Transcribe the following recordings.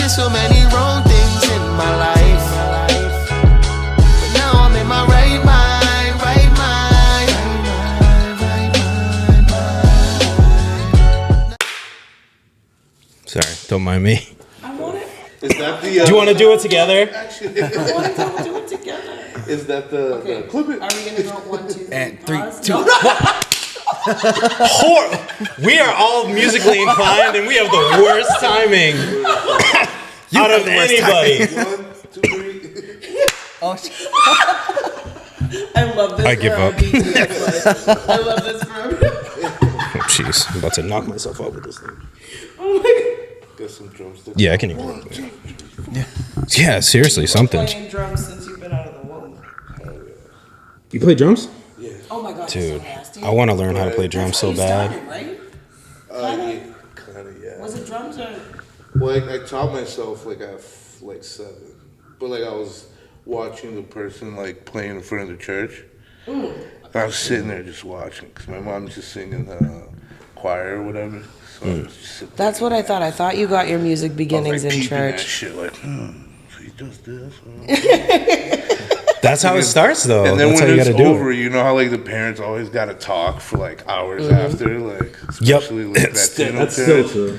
did so many wrong things in my life, but now I'm in my right mind, right mind. Sorry, don't mind me. I want it. Is that the? Do you want to do it together? Actually, I want to do it together. is that the clip it? Are we gonna go 1, 2, 3? And 3, pause? 2. No. We are all musically inclined, and we have the worst timing out of anybody. 1, 2, 3. Oh, I love this. I give for our up. BTS life. I love this for. Jeez, I'm about to knock myself out with this thing. Oh my god. Got some drumsticks. Yeah, I can even. Yeah, seriously, something. Playing drums since you've been out of the womb. You play drums? Oh my god, Dude, that's so nasty. I want to learn how to play drums so You bad. started, right? Kinda, yeah. Was it drums or? Well, I taught myself like at 7, but like I was watching the person like playing in front of the church. And I was sitting there just watching because my mom's just singing the choir or whatever. So I was just sitting That's what I thought. I thought you got your music there, beginnings like, in peeping at church. shit like, so he does this. That's how it starts, though. And then That's how when you it's got to do over, it. you know how like the parents always got to talk for like hours after, like especially like Latino That's so parents. true.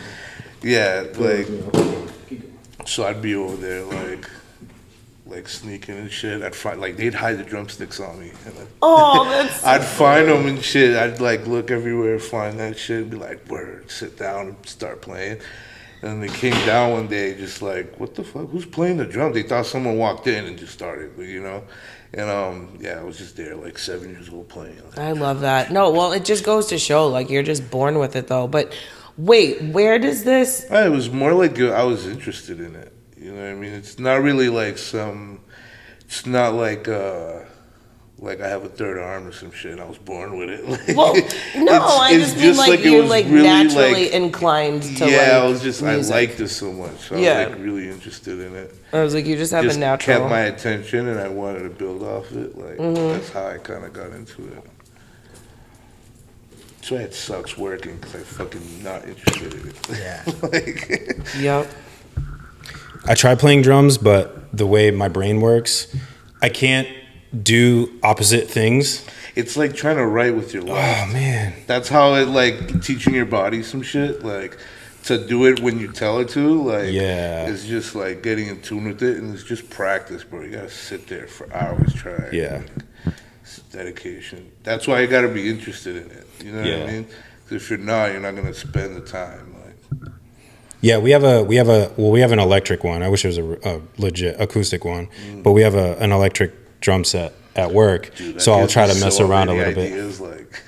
Yeah, like so I'd be over there like sneaking and shit. I'd find like they'd hide the drumsticks on me. And, like, Oh, that's. I'd find them and shit. I'd like look everywhere, find that shit, and be like, word, sit down and start playing. And they came down one day, just like, what the fuck? Who's playing the drums? They thought someone walked in and just started, you know. And yeah, I was just there, like 7 years old playing. Like, I love that. No, well, it just goes to show, like, you're just born with it, though. But wait, where does this? it was more like I was interested in it. You know what I mean? It's not really like some. It's not like I have a third arm or some shit. I was born with it. Like, Well, no, I it's just mean like it you're was like really, naturally like, inclined to yeah, like I was just music. I liked it so much. So Yeah. I was like really interested in it. I was like, you just have Just a natural. kept my attention, and I wanted to build off it. Like that's how I kind of got into it. That's why it sucks working because I fucking not interested in it. Yeah. Like, Yep. I try playing drums, but the way my brain works, I can't do opposite things. it's like trying to write with your left. Oh, man. That's how it like teaching your body some shit. Like to do it when you tell it to. Like Yeah. it's just like getting in tune with it, and it's just practice, bro. You gotta sit there for hours trying. Yeah. It's dedication. That's why you gotta be interested in it. You know what Yeah. I mean? 'Cause if you're not, you're not gonna spend the time. Like Yeah, we have an electric one. I wish it was a legit acoustic one, but we have an electric drum set at work. dude, that So I'll gives try me to mess so around a many little bit. ideas, like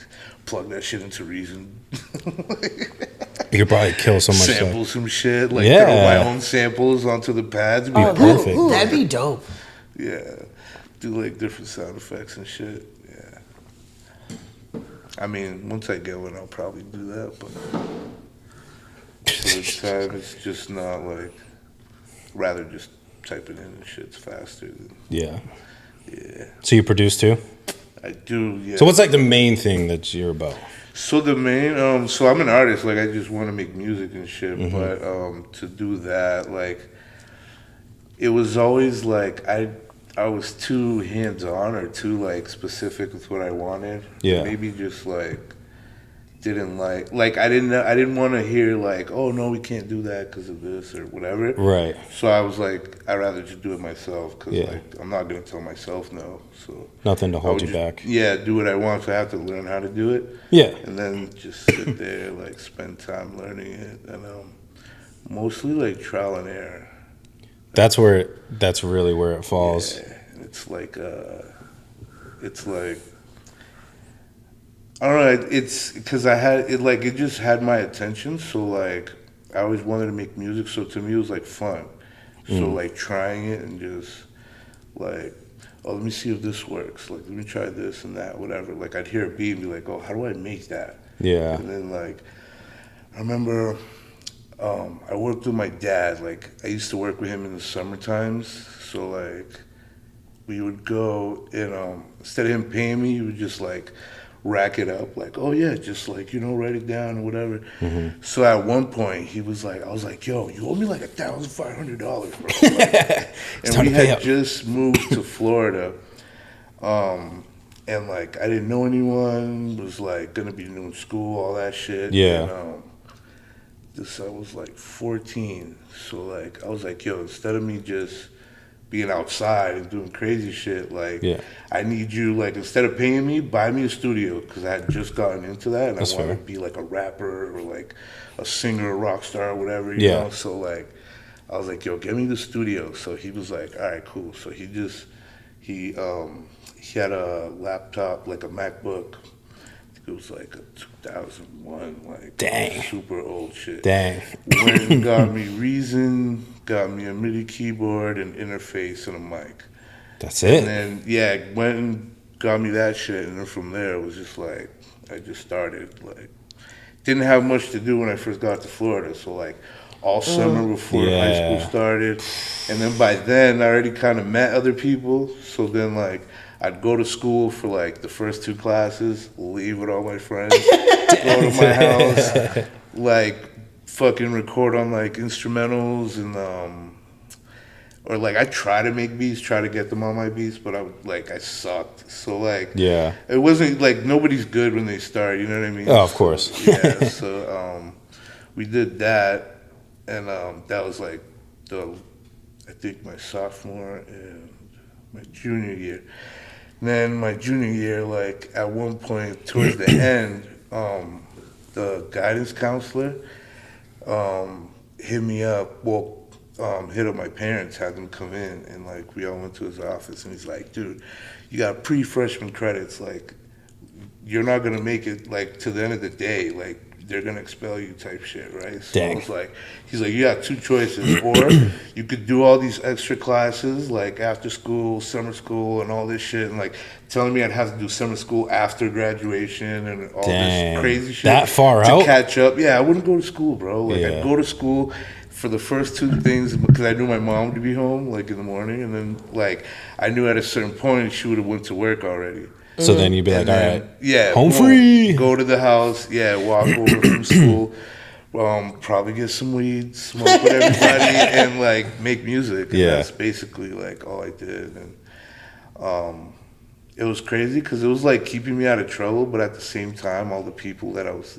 plug that shit into Reason. You could probably kill so much Sample stuff. some shit, like Yeah. throw my own samples onto the pads. Oh, perfect. That'd be dope. Yeah, do like different sound effects and shit. Yeah, I mean, once I get one, I'll probably do that. But for this time, it's just not like. Rather just type it in and shit's faster. Yeah. Yeah, So you produce too? I do. Yeah. So what's like the main thing that you're about? So the main, so I'm an artist. Like I just want to make music and shit. Mm-hmm. But to do that, like, it was always like I was too hands on or too like specific with what I wanted. Yeah. Maybe just like didn't like I didn't want to hear like, oh no, we can't do that because of this or whatever. Right. So I was like, I'd rather just do it myself because Yeah. like I'm not gonna tell myself no. So Nothing to I hold would you just, back. Yeah, do what I want. So I have to learn how to do it. Yeah. And then just sit there, like spend time learning it, and mostly like trial and error. That's really where it falls. Yeah, it's like I don't know. It's because I had it like it just had my attention. So like I always wanted to make music. So to me it was like fun. So like trying it and just like, oh, let me see if this works. Like let me try this and that, whatever. Like I'd hear a beat and be like, oh, how do I make that? Yeah. And then like I remember I worked with my dad. Like I used to work with him in the summer times. So like we would go and instead of him paying me, he would just like rack it up, like, oh yeah, just like, write it down or whatever. So at one point he was like, I was like, yo, you owe me like $1,500, bro. Like, and time we to pay had up. just moved to Florida, and like I didn't know anyone, was like gonna be new in school, all that shit. Yeah. And, I was like 14, so like I was like, yo, instead of me just being outside and doing crazy shit, like, Yeah. I need you, like, instead of paying me, buy me a studio, because I had just gotten into that, and That's I wanted fair. to be like a rapper or like a singer, a rock star, or whatever, you Yeah. know. So like, I was like, yo, get me the studio. So he was like, all right, cool. So he had a laptop, like a MacBook. It was like a 2001, like, Dang. super old shit. Dang. Went and got me Reason, got me a MIDI keyboard, an interface, and a mic. That's And it. then, went and got me that shit, and then from there, it was just like, I just started, like, didn't have much to do when I first got to Florida, so like, all summer before high Yeah. school started, and then by then, I already kind of met other people, so then like, I'd go to school for like the first 2 classes, leave with all my friends, go to my house, like fucking record on like instrumentals and or like I try to make beats, try to get them on my beats, but I sucked. So like, Yeah. it wasn't like nobody's good when they start, you know what I mean? Oh, of course. So we did that, and that was like I think my sophomore and my junior year. Then my junior year, like at one point towards the end, the guidance counselor hit me up. Well, hit up my parents, had them come in, and like we all went to his office, and he's like, "Dude, you got pre-freshman credits. Like, you're not gonna make it like to the end of the day. Like, they're gonna expel you, type shit, right?" So Dang. I was like, he's like, "You got 2 choices, or you could do all these extra classes, like after school, summer school, and all this shit, and like telling me I'd have to do summer school after graduation and all Dang. this crazy shit That far to out? catch up." Yeah, I wouldn't go to school, bro. Like, Yeah. I'd go to school for the first 2 things because I knew my mom would be home like in the morning, and then like I knew at a certain point she would have went to work already. So then you'd be like, And all then, right, yeah, home boom, free. Go to the house, walk over from school, probably get some weed, smoke with everybody, and like make music. And Yeah. that's basically like all I did. And it was crazy because it was like keeping me out of trouble, but at the same time, all the people that was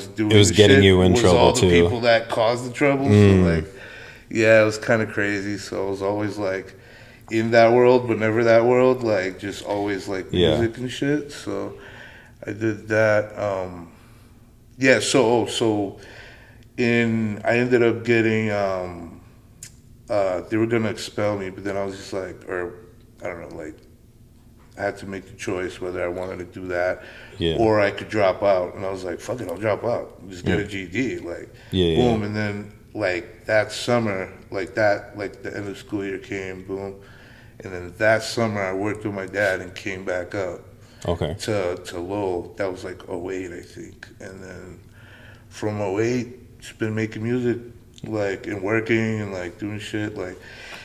doing It was the getting shit you in was trouble, all the too. people that caused the trouble. So like, yeah, it was kind of crazy. So I was always like in that world, but never that world. Like just always like Yeah. music and shit. So I did that. I ended up getting. They were gonna expel me, but then I was just like, or I don't know, like I had to make the choice whether I wanted to do that Yeah. or I could drop out. And I was like, fuck it, I'll drop out. Just get a GED. Like, Yeah, boom. yeah. And then, like, that summer, like the end of the school year came, boom. And then that summer, I worked with my dad and came back up Okay. to Lowell. That was like '08, I think. And then from '08, just been making music, like, and working and, like, doing shit. Like,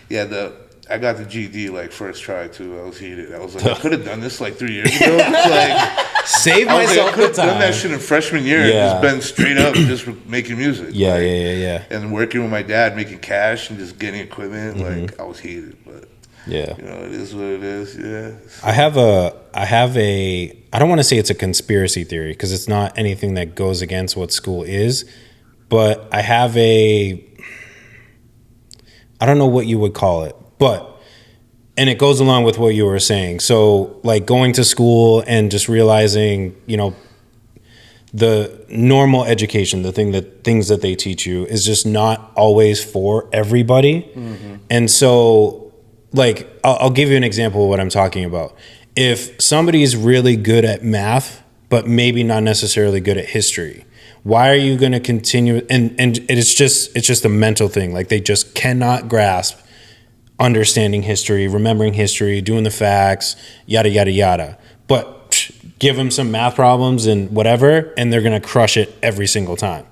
yeah, I got the GED like first try too. I was heated. I was like, I could have done this like 3 years ago. Like, Save I was like, I myself could the have done that time. shit in freshman year Yeah. and just been straight up just making music. Yeah, like, yeah. And working with my dad, making cash and just getting equipment. Like, I was heated, but Yeah. you know, it is what it is. Yeah. I have a I don't want to say it's a conspiracy theory because it's not anything that goes against what school is, but I have I don't know what you would call it, and it goes along with what you were saying. So like going to school and just realizing, you know, the normal education, the things that they teach you is just not always for everybody. And so like, I'll give you an example of what I'm talking about. If somebody's really good at math, but maybe not necessarily good at history, why are you going to continue? And it's just a mental thing. Like they just cannot grasp understanding history, remembering history, doing the facts, yada, yada, yada. But give them some math problems and whatever, and they're going to crush it every single time.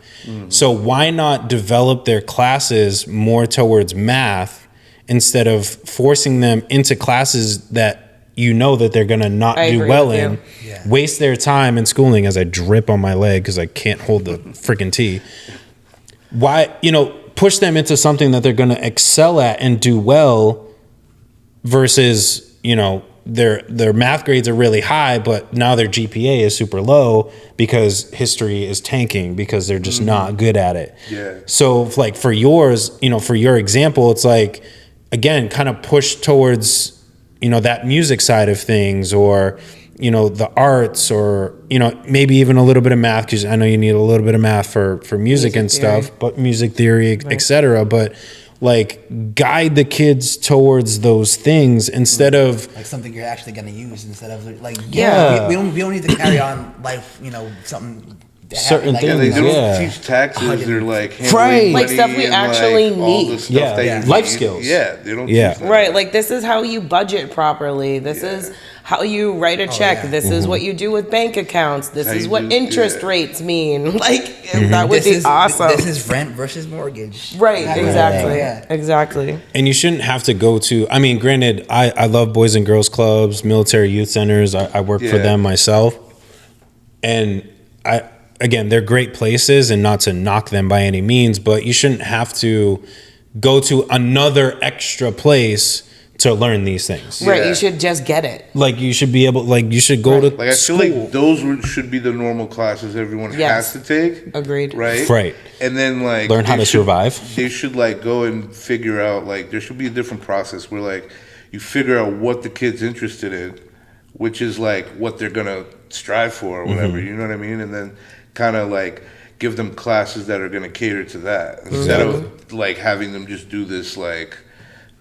So why not develop their classes more towards math instead of forcing them into classes that, you know that they're gonna not I do agree well with in, you. Yeah. waste their time in schooling as I drip on my leg because I can't hold the freaking tea. Why, push them into something that they're gonna excel at and do well versus, their math grades are really high, but now their GPA is super low because history is tanking because they're just not good at it. Yeah. So like for yours, for your example, it's like, again, kind of push towards, that music side of things or, the arts or, maybe even a little bit of math because I know you need a little bit of math for music and theory. stuff, but music theory, etc. But like guide the kids towards those things instead of Like something you're actually going to use instead of like Yeah. we don't need to carry on life, something Certain like, Yeah, they things, don't yeah. teach taxes or like handling Right. Like stuff we money and, actually all the need. stuff Yeah. that Yeah. you Life need. skills. Yeah, they don't Yeah. teach that. Right, like this is how you budget properly. This is how you write a check. yeah. This is what you do with bank accounts. This How is you what do- interest yeah. rates mean. Like that would this be is awesome. This is rent versus mortgage. right, That kind of exactly. thing, yeah. Exactly. And you shouldn't have to go to, I mean, granted, I love Boys and Girls Clubs, military youth centers. I work for Yeah. them myself. And again, they're great places and not to knock them by any means, but you shouldn't have to go to another extra place to learn these things. Right, Yeah. you should just get it. Like you should be able, like you should go to Like I feel school. like those should be the normal classes everyone Yes. has to take. Agreed. Right. Right. And then like Learn how they to should- survive. They should like go and figure out like there should be a different process where like you figure out what the kid's interested in, which is like what they're gonna strive for or whatever. Mm-hmm. You know what I mean? And then kind of like give them classes that are gonna cater to that instead of like having them just do this like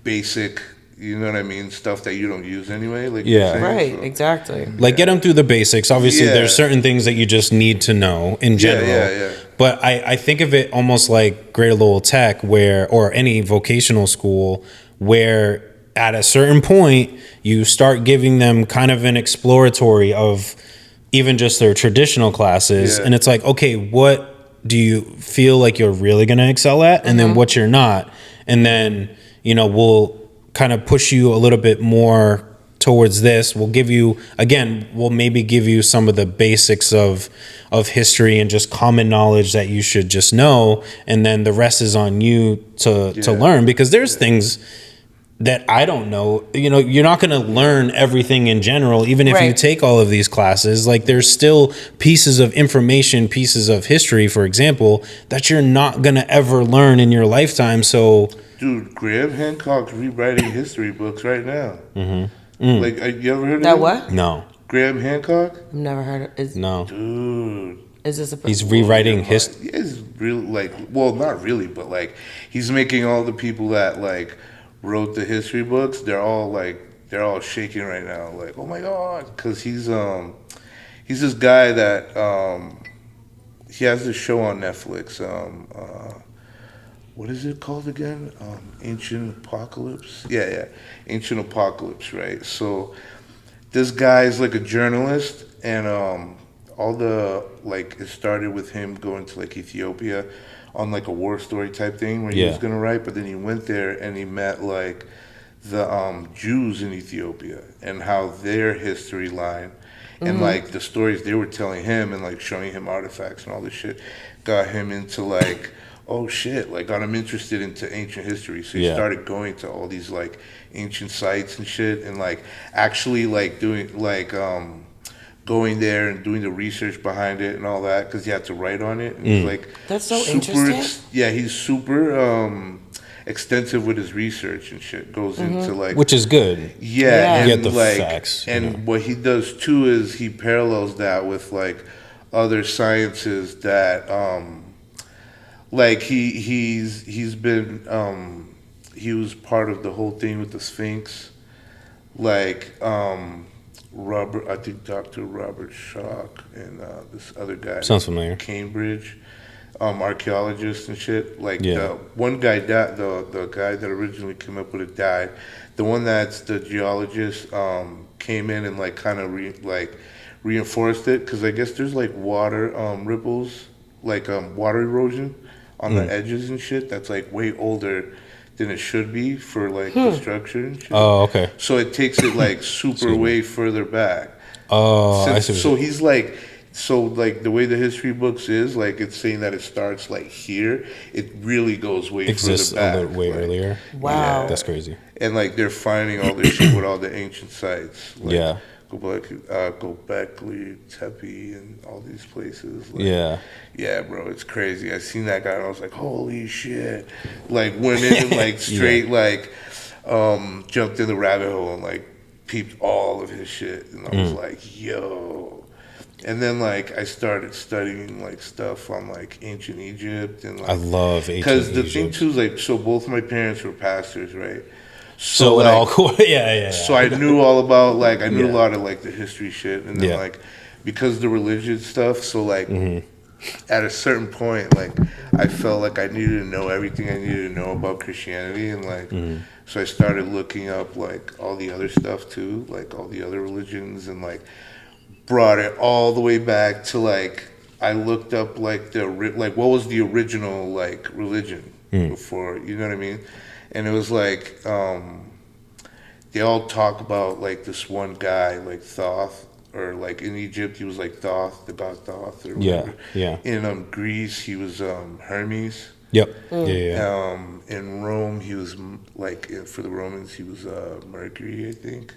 basic. You know what I mean? Stuff that you don't use anyway. Like you're Yeah. saying, Right, so- exactly. Like get them through the basics. Obviously, Yeah. there's certain things that you just need to know in general. yeah. But I think of it almost like Greater Lowell Tech, or any vocational school, where at a certain point you start giving them kind of an exploratory of even just their traditional classes, Yeah. and it's like, okay, what do you feel like you're really going to excel at, and then what you're not, and then we'll kind of push you a little bit more towards this. We'll maybe give you some of the basics of history and just common knowledge that you should just know, and then the rest is on you to learn, because there's things that I don't know. You're not going to learn everything in general, even if you Right. take all of these classes. Like there's still pieces of information, pieces of history, for example, that you're not going to ever learn in your lifetime. So Dude, Graham Hancock's rewriting history books right now. Like, you ever heard of That him? what? no, Graham Hancock? I've never heard of is no. Dude. is this a He's rewriting history. He's really, like, well, not really, but, like, he's making all the people that, like, wrote the history books, they're all shaking right now. Like, oh my God. Because he's this guy that, he has this show on Netflix, what is it called again? Ancient Apocalypse? Yeah. Ancient Apocalypse, right? So this guy's like a journalist, and it started with him going to like Ethiopia on like a war story type thing where he was gonna write, but then he went there and he met like the Jews in Ethiopia and how their history line and like the stories they were telling him and like showing him artifacts and all this shit got him into like, oh shit, like got him interested into ancient history. So he started going to all these like ancient sites and shit, and like actually like doing like going there and doing the research behind it and all that, because he had to write on it. And he's like, That's so super interesting. yeah, he's super extensive with his research and shit. Goes into like Which is good. Yeah. and Get the like facts, and what he does too is he parallels that with like other sciences that like he's been he was part of the whole thing with the Sphinx, like I think Dr. Robert Schock and this other guy, Sounds familiar. Cambridge archaeologist and shit. Like Yeah. the one guy died, the guy that originally came up with it died. The one that's the geologist came in and like kind of reinforced it, because I guess there's like water ripples, like water erosion on the edges and shit that's like way older than it should be for like the structure and shit. Oh, okay. So it takes it like super way further back. Oh, I see. So he's like, so like the way the history books is, like it's saying that it starts like here. It really goes way Exists further back. a little way like, earlier. Wow. That's crazy. And like they're finding all this shit with all the ancient sites. Like, Yeah. Gobekli Tepe and all these places. Like, Yeah. Yeah, bro, it's crazy. I seen that guy and I was like, holy shit. Like went in and like straight like jumped in the rabbit hole and like peeped all of his shit and I was like, yo. And then like I started studying like stuff on like ancient Egypt and like I love ancient because the Egypt. thing too is like so both my parents were pastors, right? So it like, all cool. Yeah. So I knew all about like I knew Yeah. a lot of like the history shit and then Yeah. like because the religious stuff, so like at a certain point like I felt like I needed to know everything I needed to know about Christianity and like so I started looking up like all the other stuff too, like all the other religions and like brought it all the way back to like I looked up like like what was the original like religion before, you know what I mean? And it was like they all talk about like this one guy like Thoth, or like in Egypt he was like Thoth, the god Thoth, or whatever. Yeah. In Greece he was Hermes. Yep. Yeah. In Rome he was like for the Romans he was Mercury, I think.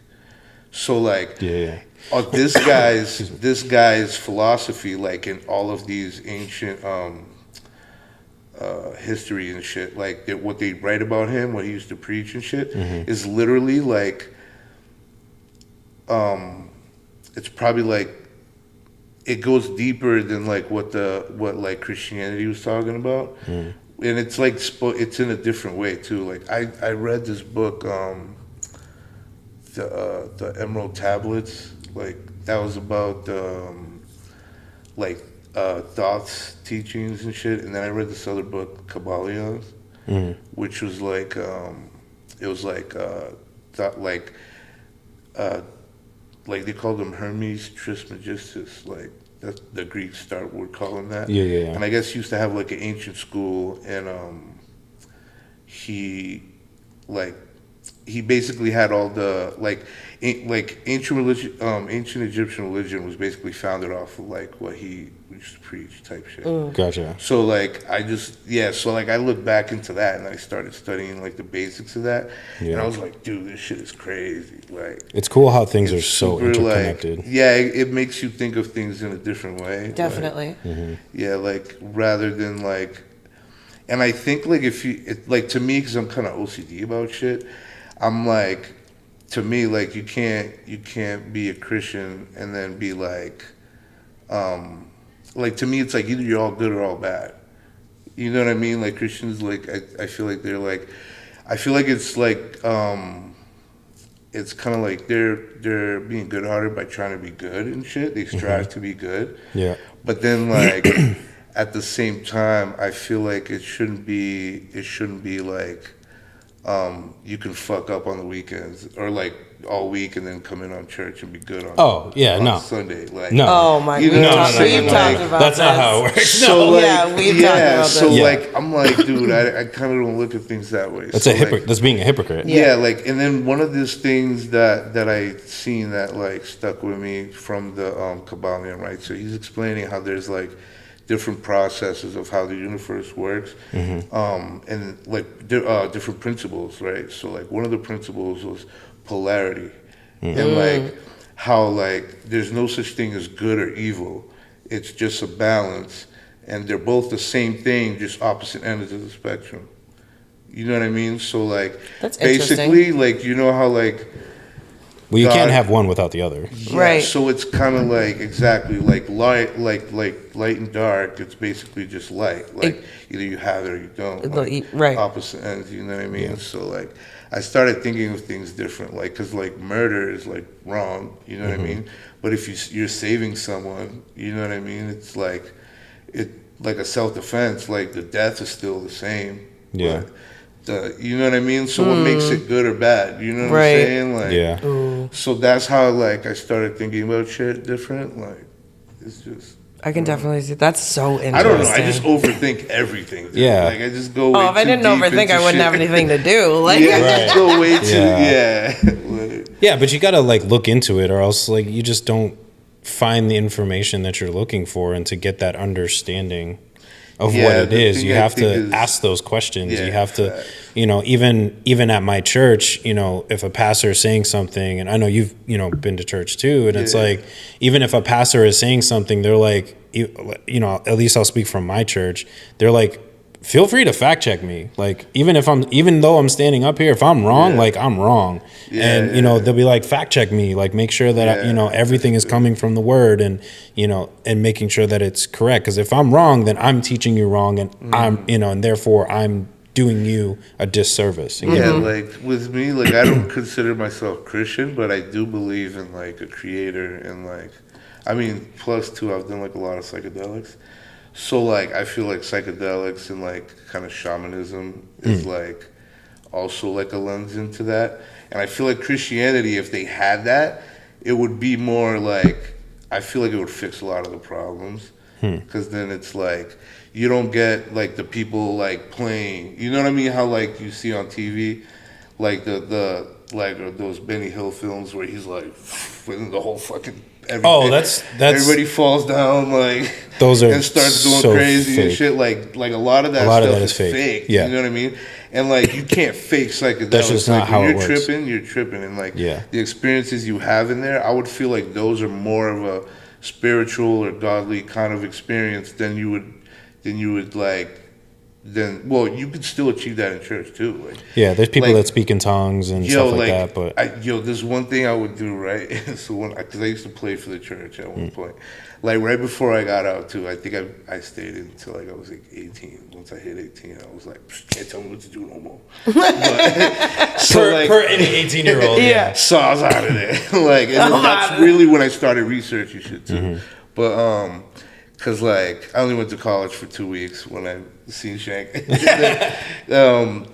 So like this guy's philosophy, like in all of these ancient history and shit, like what they write about him, what he used to preach and shit, is literally like it's probably like it goes deeper than like what like Christianity was talking about, and it's like it's in a different way too. Like I read this book, the Emerald Tablets, like that was about like Thoth's teachings and shit, and then I read this other book, Kabbalion, which was like it was like like they called him Hermes Trismegistus, like that's the Greeks were calling that. Yeah. And I guess he used to have like an ancient school, and he basically had all the like ancient religion, ancient Egyptian religion was basically founded off of like what he used to preach type shit. Gotcha. So like so like I looked back into that and I started studying like the basics of that, and I was like, dude, this shit is crazy. Like It's cool how things are so super, interconnected. Like, yeah, it makes you think of things in a different way. Definitely. Like, yeah, like rather than like, and I think like like to me, because I'm kind of OCD about shit, I'm like, to me, like you can't be a Christian and then be like to me it's like either you're all good or all bad. You know what I mean? Like Christians, like I feel like they're like, I feel like it's like it's kind of like they're being good-hearted by trying to be good and shit. They strive to be good. Yeah. But then like at the same time, I feel like it shouldn't be like you can fuck up on the weekends or like all week and then come in on church and be good on Sunday. Like Oh my you know what I'm we've saying? talked Like, about That's not this. how it works. so like, Yeah, we've talked about so this. like I'm like, dude, I kind of don't look at things that way. That's so a hypocrite. like, That's being a hypocrite. yeah, like, and then one of these things that I seen that like stuck with me from the Kabbalion, right? So he's explaining how there's like different processes of how the universe works, and like different principles, right? So like one of the principles was polarity, and like how like there's no such thing as good or evil. It's just a balance, and they're both the same thing, just opposite ends of the spectrum. You know what I mean? So like That's basically, like you know how like Well, you God- can't have one without the other. yeah, Right. So it's kind of like exactly like light, like light and dark. It's basically just light. Like either you have it or you don't. Like, Right. Opposite ends. You know what I mean? So like I started thinking of things different. Like because like murder is like wrong. You know what I mean? But if you're saving someone, you know what I mean? It's like like a self-defense. Like the death is still the same. Yeah. But you know what I mean? So what makes it good or bad? You know what Right. I'm saying? Like Yeah. so that's how like I started thinking about shit different. Like it's just I can definitely see. That's so interesting. I don't know. I just overthink everything. Dude. Yeah. Like I just go. Way Oh, if I too didn't deep overthink, into I wouldn't shit. have anything to do. Like, Yeah, I just go way too. Yeah. Yeah. Yeah, but you got to like look into it, or else like you just don't find the information that you're looking for, and to get that understanding of Yeah, what it the is, thing you I have think to is- ask those questions. Yeah, You have to, facts. even at my church, if a pastor is saying something, and I know you've been to church too, and it's Yeah. like, even if a pastor is saying something, they're like, at least I'll speak from my church, they're like, feel free to fact check me. Like, even though I'm standing up here, if I'm wrong, Yeah. like I'm wrong. Yeah, And, yeah. they'll be like, fact check me, like make sure that, Yeah, everything is coming from the word, and, and making sure that it's correct. Cause if I'm wrong, then I'm teaching you wrong, and I'm, and therefore I'm doing you a disservice. Yeah, like with me, like I don't consider myself Christian, but I do believe in like a creator, and like, I mean, plus too, I've done like a lot of psychedelics. So like I feel like psychedelics and like kind of shamanism is like also like a lens into that. And I feel like Christianity, if they had that, it would be more like, I feel like it would fix a lot of the problems. Because then it's like, you don't get like the people like playing, you know what I mean? How like you see on TV, like the like those Benny Hill films where he's like, the whole fucking, Oh, that's everybody falls down like those are and starts going so crazy and fake. shit. Like a lot of that stuff is fake. Yeah. You know what I mean? And like you can't fake psychedelics. That's just not like, how when it you're works. tripping, you're tripping, and like Yeah. the experiences you have in there, I would feel like those are more of a spiritual or godly kind of experience than you would like. Then well, you could still achieve that in church too. Like, Yeah, there's people like, that speak in tongues and stuff like that, but there's one thing I would do, right? So because I used to play for the church at one point, like right before I got out too, I think I stayed until like I was like 18. Once I hit 18, I was like, can't tell me what to do no more. But, so like, per any 18-year-old. Yeah. so I was out of there. Like, and then that's really when I started researching shit too. But cause like I only went to college for 2 weeks when I seen Schenk.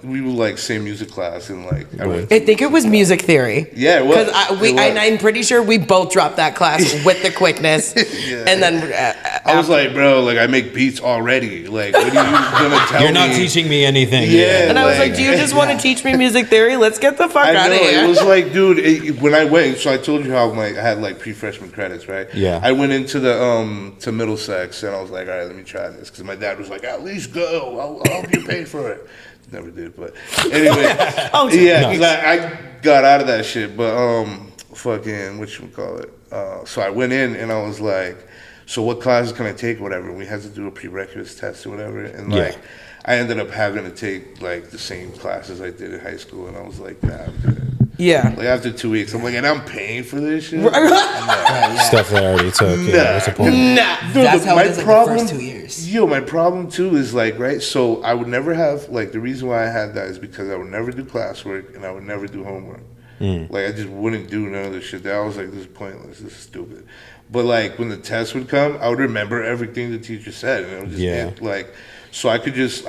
We were like same music class, and like I went. I think it was music theory. Yeah, it was. Because It was. I'm pretty sure we both dropped that class with the quickness. Yeah. And then I was like, bro, like I make beats already. Like, what are you gonna tell me? You're not teaching me anything. Yeah. and I was like- like, do you just want to teach me music theory? Let's get the fuck I out know of here. it was like, dude. When I went, so I told you how I had like pre-freshman credits, right? Yeah. I went into the to Middlesex, and I was like, all right, let me try this, because my dad was like, at least go. I'll help you pay for it. Never did, but anyway. Oh, Yeah, because I got out of that shit, but fucking whatchamacallit. So I went in and I was like, so what classes can I take, whatever. We had to do a prerequisites test or whatever, and like Yeah. I ended up having to take like the same classes I did in high school, and I was like, nah, I'm good. Yeah. Like after 2 weeks, I'm like, and I'm paying for this shit. Stuff that I already took. Yeah, what's the point? Nah. Dude, That's but how my it is like problem, the first 2 years. Yo, my problem too is like, right? So I would never have, like, the reason why I had that is because I would never do classwork and I would never do homework. Like, I just wouldn't do none of this shit. I was like, this is pointless. This is stupid. But like, when the test would come, I would remember everything the teacher said, and it would just get, like, so I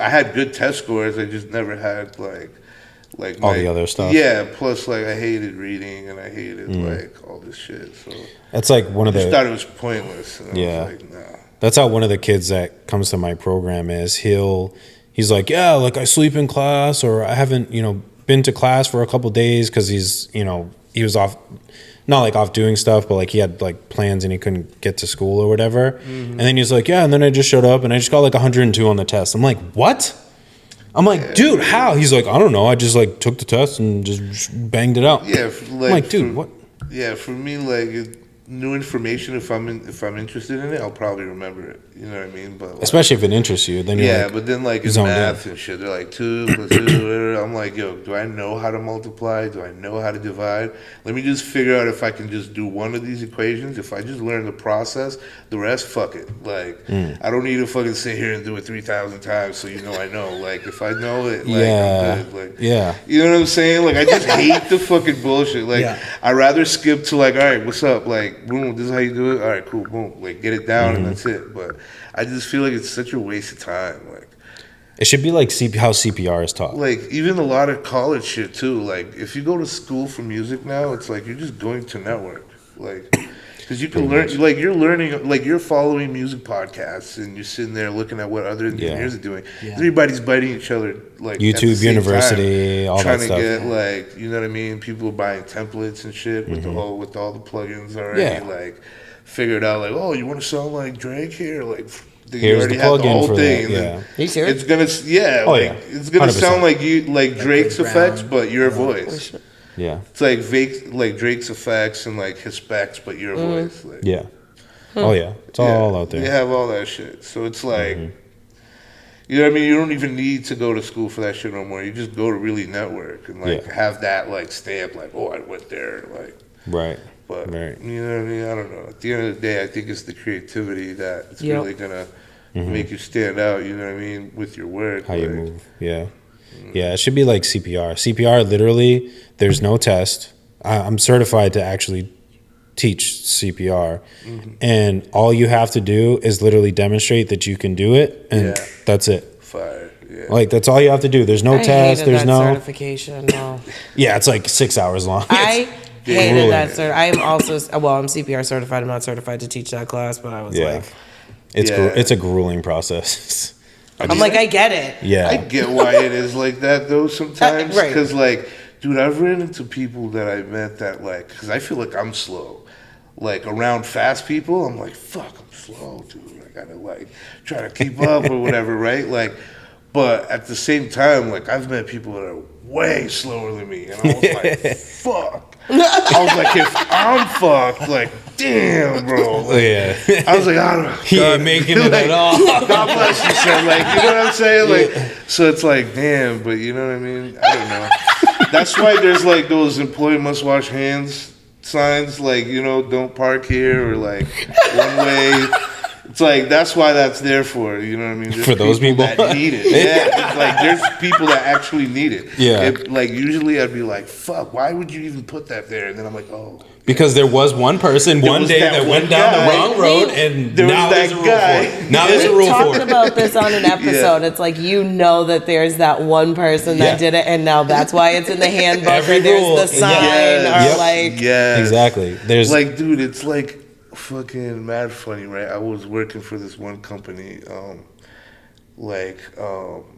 had good test scores. I just never had like All the other stuff. Yeah. Plus, like, I hated reading and I hated like all this shit. So That's like one of I just the. thought it was pointless. And Yeah. I was like, nah. That's how one of the kids that comes to my program is. He's like, yeah, like I sleep in class, or I haven't, been to class for a couple days because he's, he was off, not like off doing stuff, but like he had like plans and he couldn't get to school or whatever. And then he's like, yeah, and then I just showed up and I just got like 102 on the test. I'm like, what? I'm like, dude, how? He's like, I don't know. I just like took the test and just banged it out. Yeah, I'm like, dude, what? Yeah, for me, like new information. If I'm interested in it, I'll probably remember it. You know what I mean? But like, Especially if it interests you, then you're yeah, like, but then like in zoned in. math and shit, they're like 2 + 2. Whatever. I'm like, yo, do I know how to multiply? Do I know how to divide? Let me just figure out if I can just do one of these equations. If I just learn the process, the rest, fuck it. Like, I don't need to fucking sit here and do it 3,000 times so you know I know. Like, if I know it, like, Yeah. I'm good. Like, Yeah. you know what I'm saying? Like, I just hate the fucking bullshit. Like, Yeah. I'd rather skip to like, all right, what's up? Like, boom, this is how you do it. All right, cool, boom. Like, get it down and that's it. But I just feel like it's such a waste of time. Like, It should be like how CPR is taught. like even a lot of college shit too. Like, if you go to school for music now, it's like you're just going to network. Like, Because you can learn, like you're learning, like you're following music podcasts, and you're sitting there looking at what other engineers are doing. Yeah. Everybody's biting each other, like at the YouTube same University, time, all trying that to stuff. get like, you know what I mean? People are buying templates and shit with the whole with all the plugins already. Yeah. Like figured out, like, oh, you want to sound like Drake here, like. You Here's already the have the plugin whole for thing. that, and yeah. then Are you serious? It's gonna, yeah, Oh, like, yeah. it's gonna 100%. sound like you, like Drake's Chris effects, Brown. but your voice. Yeah. It's like Drake's effects and like his specs, but your voice. Like, Yeah. Oh yeah. It's all out there. They have all that shit. So it's like, you know what I mean? You don't even need to go to school for that shit no more. You just go to really network and like have that like stamp, like, oh, I went there, like. Right. But Right. you know what I mean? I don't know. At the end of the day, I think it's the creativity that's really gonna make you stand out. You know what I mean? With your work, How you move. Yeah. Yeah. It should be like CPR. CPR, literally, there's no test. I'm certified to actually teach CPR, and all you have to do is literally demonstrate that you can do it, and that's it. Fire. Yeah. Like that's all you have to do. There's no I test. hated There's that no. certification. No. Yeah, it's like 6 hours long. I hated grueling. that cert. I am also I'm CPR certified. I'm not certified to teach that class, but I was like, It's a grueling process. I'm like, I get it. Yeah. I get why it is like that though sometimes. Right. Because like, dude, I've ran into people that I met that like, because I feel like I'm slow. Like around fast people, I'm like, fuck, I'm slow, dude. I gotta like try to keep up or whatever, right? Like, but at the same time, like I've met people that are way slower than me, and I was like, fuck. I was like, if I'm fucked, like, damn, bro. Like, Yeah. I was like, I don't know. He ain't making it at all. God bless you, son. Like, you know what I'm saying? Like, so it's like, damn, but you know what I mean? I don't know. That's why there's like those employee must wash hands signs, like, you know, don't park here or like one way. It's like, that's why that's there for, you know what I mean? There's For those people? that need it. Yeah, it's like there's people that actually need it. Yeah. Like usually I'd be like, fuck, why would you even put that there? And then I'm like, oh. Because there was one person one was day that that one went down guy. the wrong road, and There was now that there's a rule guy. for it. Now there's a We rule for talked it. about this on an episode. It's like, you know that there's that one person that did it, and now that's why it's in the handbook, Every or there's rule. the sign, Yes. or like, yeah. Exactly. There's Like, dude, it's like fucking mad funny, right? I was working for this one company, I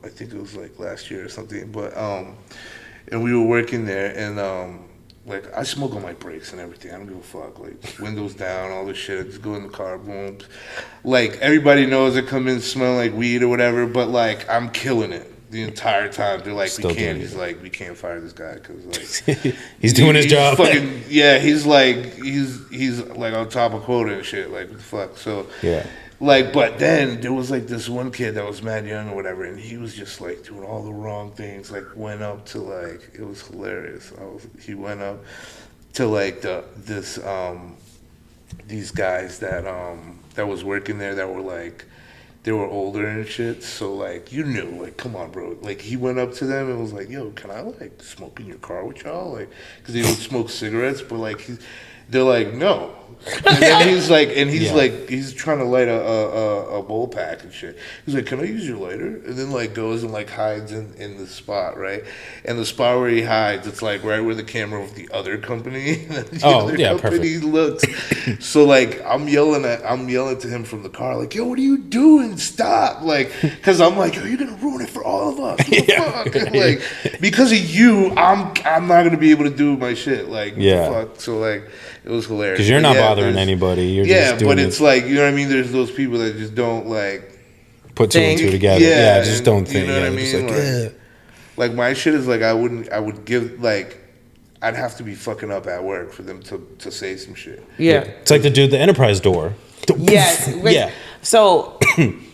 think it was like last year or something, but and we were working there, and like I smoke on my brakes and everything. I don't give a fuck. Like windows down, all this shit. I just go in the car, boom. Like everybody knows I come in smelling like weed or whatever, but like I'm killing it the entire time. They're like, Still we can't. doing He's like, we can't fire this guy because like. he's doing his job. Fucking, yeah, he's like on top of quota and shit. Like what the fuck? So Yeah. like, but then there was like this one kid that was mad young or whatever, and he was just like doing all the wrong things. Like went up to like, it was hilarious. He went up to like these guys that was working there that were like. They were older and shit, so like you knew, like, come on, bro. Like he went up to them and was like, "Yo, can I like smoke in your car with y'all?" Like, because they would smoke cigarettes, but like they're like, "No." And then he's like, he's trying to light a bowl pack and shit. He's like, "Can I use your lighter?" And then like goes and like hides in the spot, right? And the spot where he hides, it's like right where the camera of the other company. The other company looks. So like I'm yelling to him from the car, like, "Yo, what are you doing? Stop!" Like, because I'm like, "Yo, you're gonna ruin it for all of us." What the fuck? And, like, because of you, I'm not gonna be able to do my shit. Like, what the fuck? So like, it was hilarious. Because you're not bothering anybody. You're just doing but it's like, you know what I mean? There's those people that just don't like put two and two together. Yeah, just don't think. You know what I mean? mean? Like my shit is like I would give like I'd have to be fucking up at work for them to say some shit. yeah. It's like the dude, the enterprise door. Yes. Yeah. So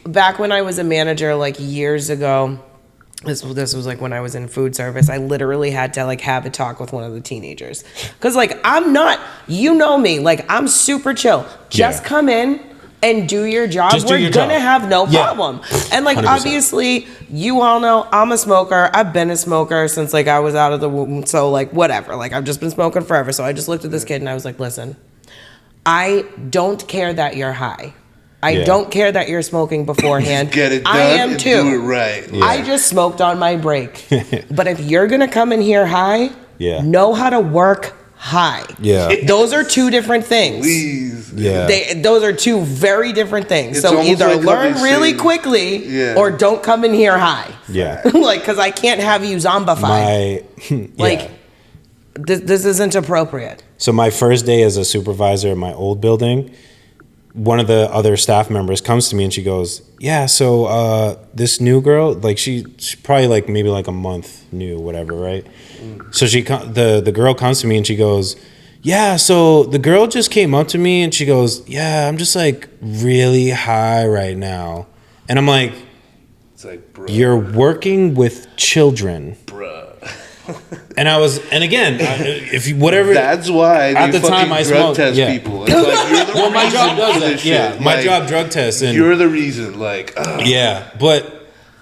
back when I was a manager, like years ago, this was like when I was in food service, I literally had to like have a talk with one of the teenagers. Cause like I'm not, you know me, like I'm super chill. Just come in and do your job. Just do We're your gonna job. have no problem. And like 100%. obviously you all know I'm a smoker. I've been a smoker since like I was out of the womb. So like whatever, like I've just been smoking forever. So I just looked at this kid and I was like, listen, I don't care that you're high. I don't care that you're smoking beforehand. Get it done. I am and too. Do it right. Yeah. I just smoked on my break. But if you're gonna come in here high, Yeah. know how to work high. Yeah. Those are two different things. Please. Yeah. Those are two very different things. It's So almost either like how learn they really say- quickly Yeah. or don't come in here high. Yeah. Like, because I can't have you zombified. Like, this isn't appropriate. So my first day as a supervisor at my old building, one of the other staff members comes to me and she goes, yeah, so this new girl, like she's probably like maybe like a month new, whatever, right? So the girl comes to me and she goes, yeah, so the girl just came up to me and she goes, yeah, I'm just like really high right now. And I'm like, It's like, bro. you're working with children. Bruh. And again, if you, whatever. That's why At they the time fucking I drug smoked, test yeah. people. It's like, you're the Well, my reason job does for that. this Yeah, shit. my Like, job drug tests, and You're the reason. Like, yeah,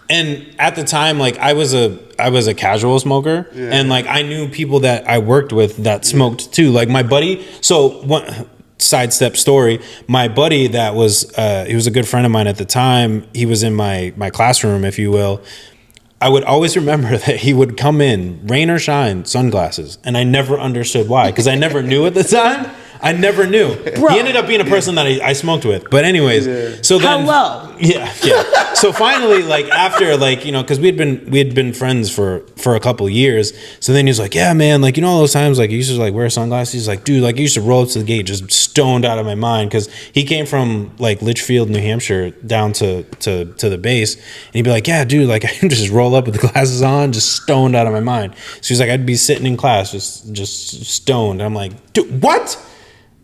and at the time, like I was a casual smoker, and like I knew people that I worked with that smoked too. Like my buddy. So one sidestep story. My buddy that was he was a good friend of mine at the time. He was in my classroom, if you will. I would always remember that he would come in, rain or shine, sunglasses, and I never understood why, because I never knew at the time. I never knew. He ended up being a person that I smoked with. But anyways, so then Hello. Yeah. So finally, like after, like, you know, because we had been friends for a couple years. So then he was like, yeah, man, like, you know, all those times like you used to like wear sunglasses. He's like, dude, like you used to roll up to the gate just stoned out of my mind, because he came from like Litchfield, New Hampshire, down to the base, and he'd be like, yeah, dude, like I can just roll up with the glasses on, just stoned out of my mind. So he's like, I'd be sitting in class just stoned. I'm like, dude, what?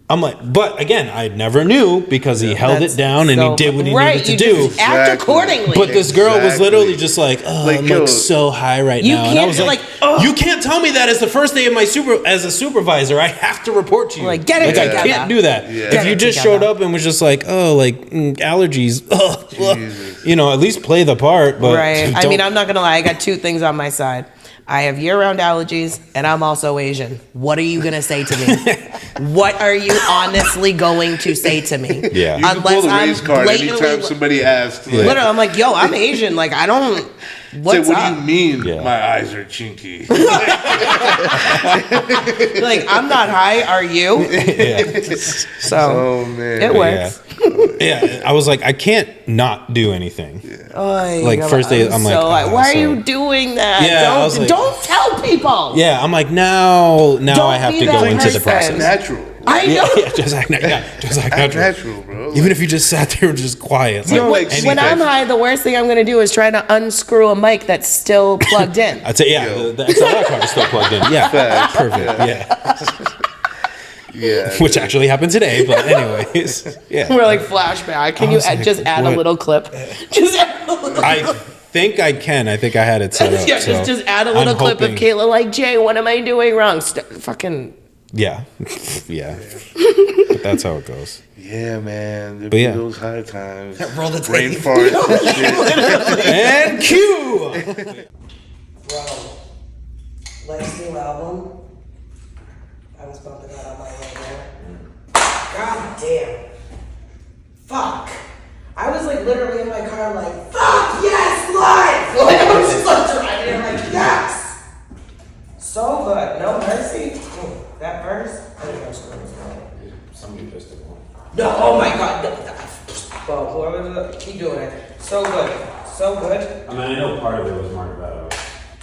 I'm like, but again, I never knew, because he held it down and he did what he needed to do. Just act accordingly. But this girl was Exactly. literally just like, oh, Like, I'm yo, like so high right you now. And I can't was be like, like, ugh. you can't tell me that as the first day of my as a supervisor. I have to report to you. Like, get it I together. can't do that. Yeah. If Get you it just together. showed up and was just like, oh, like allergies, Jesus. you know, at least play the part. But Right. I don't- mean, I'm not gonna lie. I got two things on my side. I have year-round allergies, and I'm also Asian. What are you gonna say to me? What are you honestly going to say to me? Yeah. You can pull the race card blatantly- anytime somebody asks. Like, Literally, I'm like, yo, I'm Asian. Like, I don't. say, What's what up? do you mean Yeah. my eyes are chinky? Like, I'm not high. Are you? So Oh, man. it works. yeah, I was like, I can't not do anything. Like, first day, I'm like, oh, why are so- you doing that? Yeah, I was like- don't tell people. Yeah, I'm like, now Don't I have be to that go into the person. process. Natural. I know. Yeah, just act Act natural. natural, bro. Even if you just sat there and just quiet. You know, like, like, When I'm anything. high, the worst thing I'm gonna do is try to unscrew a mic that's still plugged in. I'd say, yeah, the XLR card is still plugged in. Yeah, Facts. perfect. Yeah, Yeah. which actually happened today. But anyways, yeah. We're like flashback. Can I you was like, just add what? a little clip? Just add a little. I think I can. I think I had it set up. Yeah, so just add a little I'm clip hoping- of Kayla like, Jay, what am I doing wrong? Fucking. Yeah, yeah. But that's how it goes. Yeah, man. There But be yeah. those high times. Roll the Brain tape. farts and shit. And cue. Bro, L.Y.F.E new album. I was bumping that on my way there. God damn. Fuck. I was like literally in my car like, fuck yes, L.Y.F.E! Like I was just like driving and like, yes! So good. No mercy. Ooh, that verse. I think I'm screwing this up. Somebody pissed it on. No, oh my god. No, well, whoever keep doing it. So good. So good. I mean, I know part of it was Mark Battles.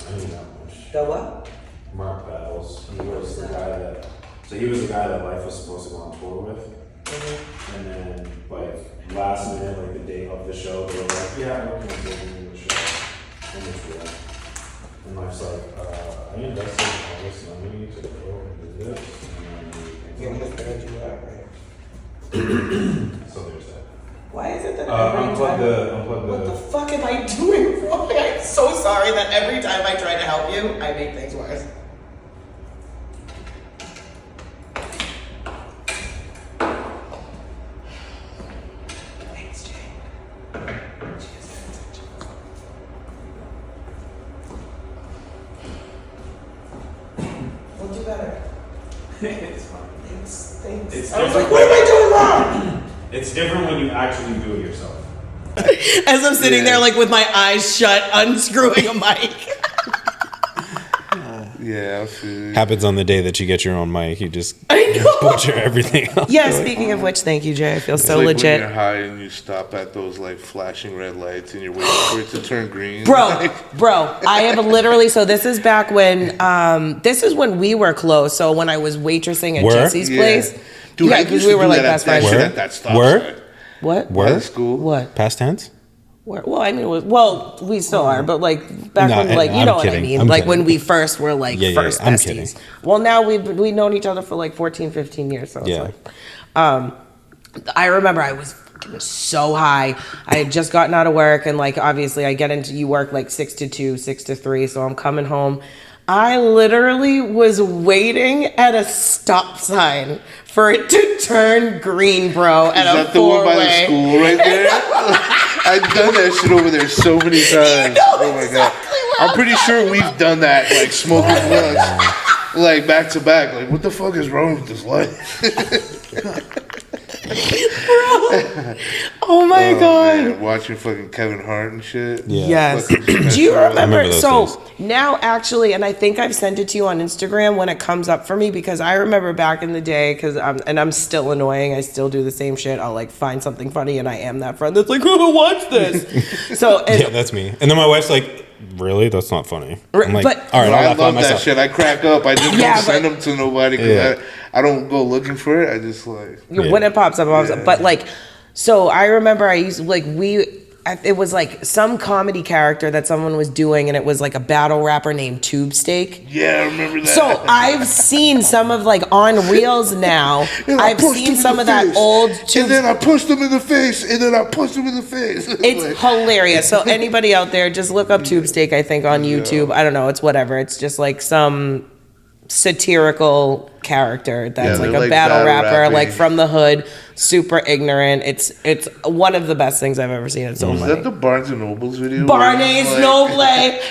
I knew that much. The what? Mark Battles. He was the guy that. So he was the guy that L.Y.F E was supposed to go on tour with. And then, like, last minute, like the day of the show, they were like, yeah, we're canceling the show. And it's real. And L.Y.F.'s like, I invested in all this money to go and do this. And then so there's that. Why is it that every Unplug time... the. What the fuck am I doing wrong? I'm so sorry that every time I try to help you, I make things worse. Thanks, Jay. We'll do better. It's fine. Thanks. It's I was different. like, what am I doing wrong? It's different when you actually do it yourself. As I'm sitting there, like with my eyes shut, unscrewing a mic. Yeah, I feel you. Happens on the day that you get your own mic. You just I know. butcher everything else. Yeah, speaking of which, thank you, Jay. I feel It's so like legit. when you're high and you stop at those like flashing red lights and you're waiting for it to turn green. Bro, I have literally, so this is back when, this is when we were close. So when I was waitressing at Were? Jesse's place. Dude, I Yeah, because used we to were do like that best at that friends. shit Were? at that stop Were? sign. What? Were? At school. What? Past tense? Well, I mean, it was, well, we still are, but like back No, when, like, you I'm know what I kidding. mean? I'm Like kidding. when we first were like Yeah, first I'm besties. kidding. Well, now we've known each other for like 14, 15 years. So it's Yeah. like, I remember I was fucking so high. I had just gotten out of work, and like obviously I get into, you work like 6 to 2, 6 to 3, so I'm coming home. I literally was waiting at a stop sign for it to turn green, bro. At Is a that the one by the four-way. school right there? I've done that shit over there so many times. know Oh my god. exactly what I'm pretty sure we've done that, like smoking blunts, like back to back. Like, what the fuck is wrong with this life? Oh my god. Man, watching fucking Kevin Hart and shit. Yeah. Yes. Fucking Do you special. remember? remember those So days. now, actually, and I think I've sent it to you on Instagram when it comes up for me, because I remember back in the day, because I'm still annoying. I still do the same shit. I'll like find something funny, and I am that friend that's like, "Oh, watch this." So and, Yeah, that's me. And then my wife's like, really? That's not funny. I'm like, but- all right, I'll I laugh at love that myself. shit. I crack up. I just Yeah, don't send but- them to nobody because Yeah. I don't go looking for it. I just like. when it pops up, Yeah. but like, so I remember I used like it was like some comedy character that someone was doing, and it was like a battle rapper named Tube Steak. Yeah, I remember that. So I've seen some of like on Reels now. And I I've pushed seen him in some the of that face. old And Tube. then I pushed him in the face. And then I pushed him in the face. It's Like, hilarious. So anybody out there, just look up Tube Steak, I think, on YouTube. I don't know. It's whatever. It's just like some satirical character that's Yeah, like they're a like battle battle rapper, rapping. like from the hood, super ignorant. It's one of the best things I've ever seen. It's so is funny. that the Barnes and Nobles video? Barney's Like, Noble.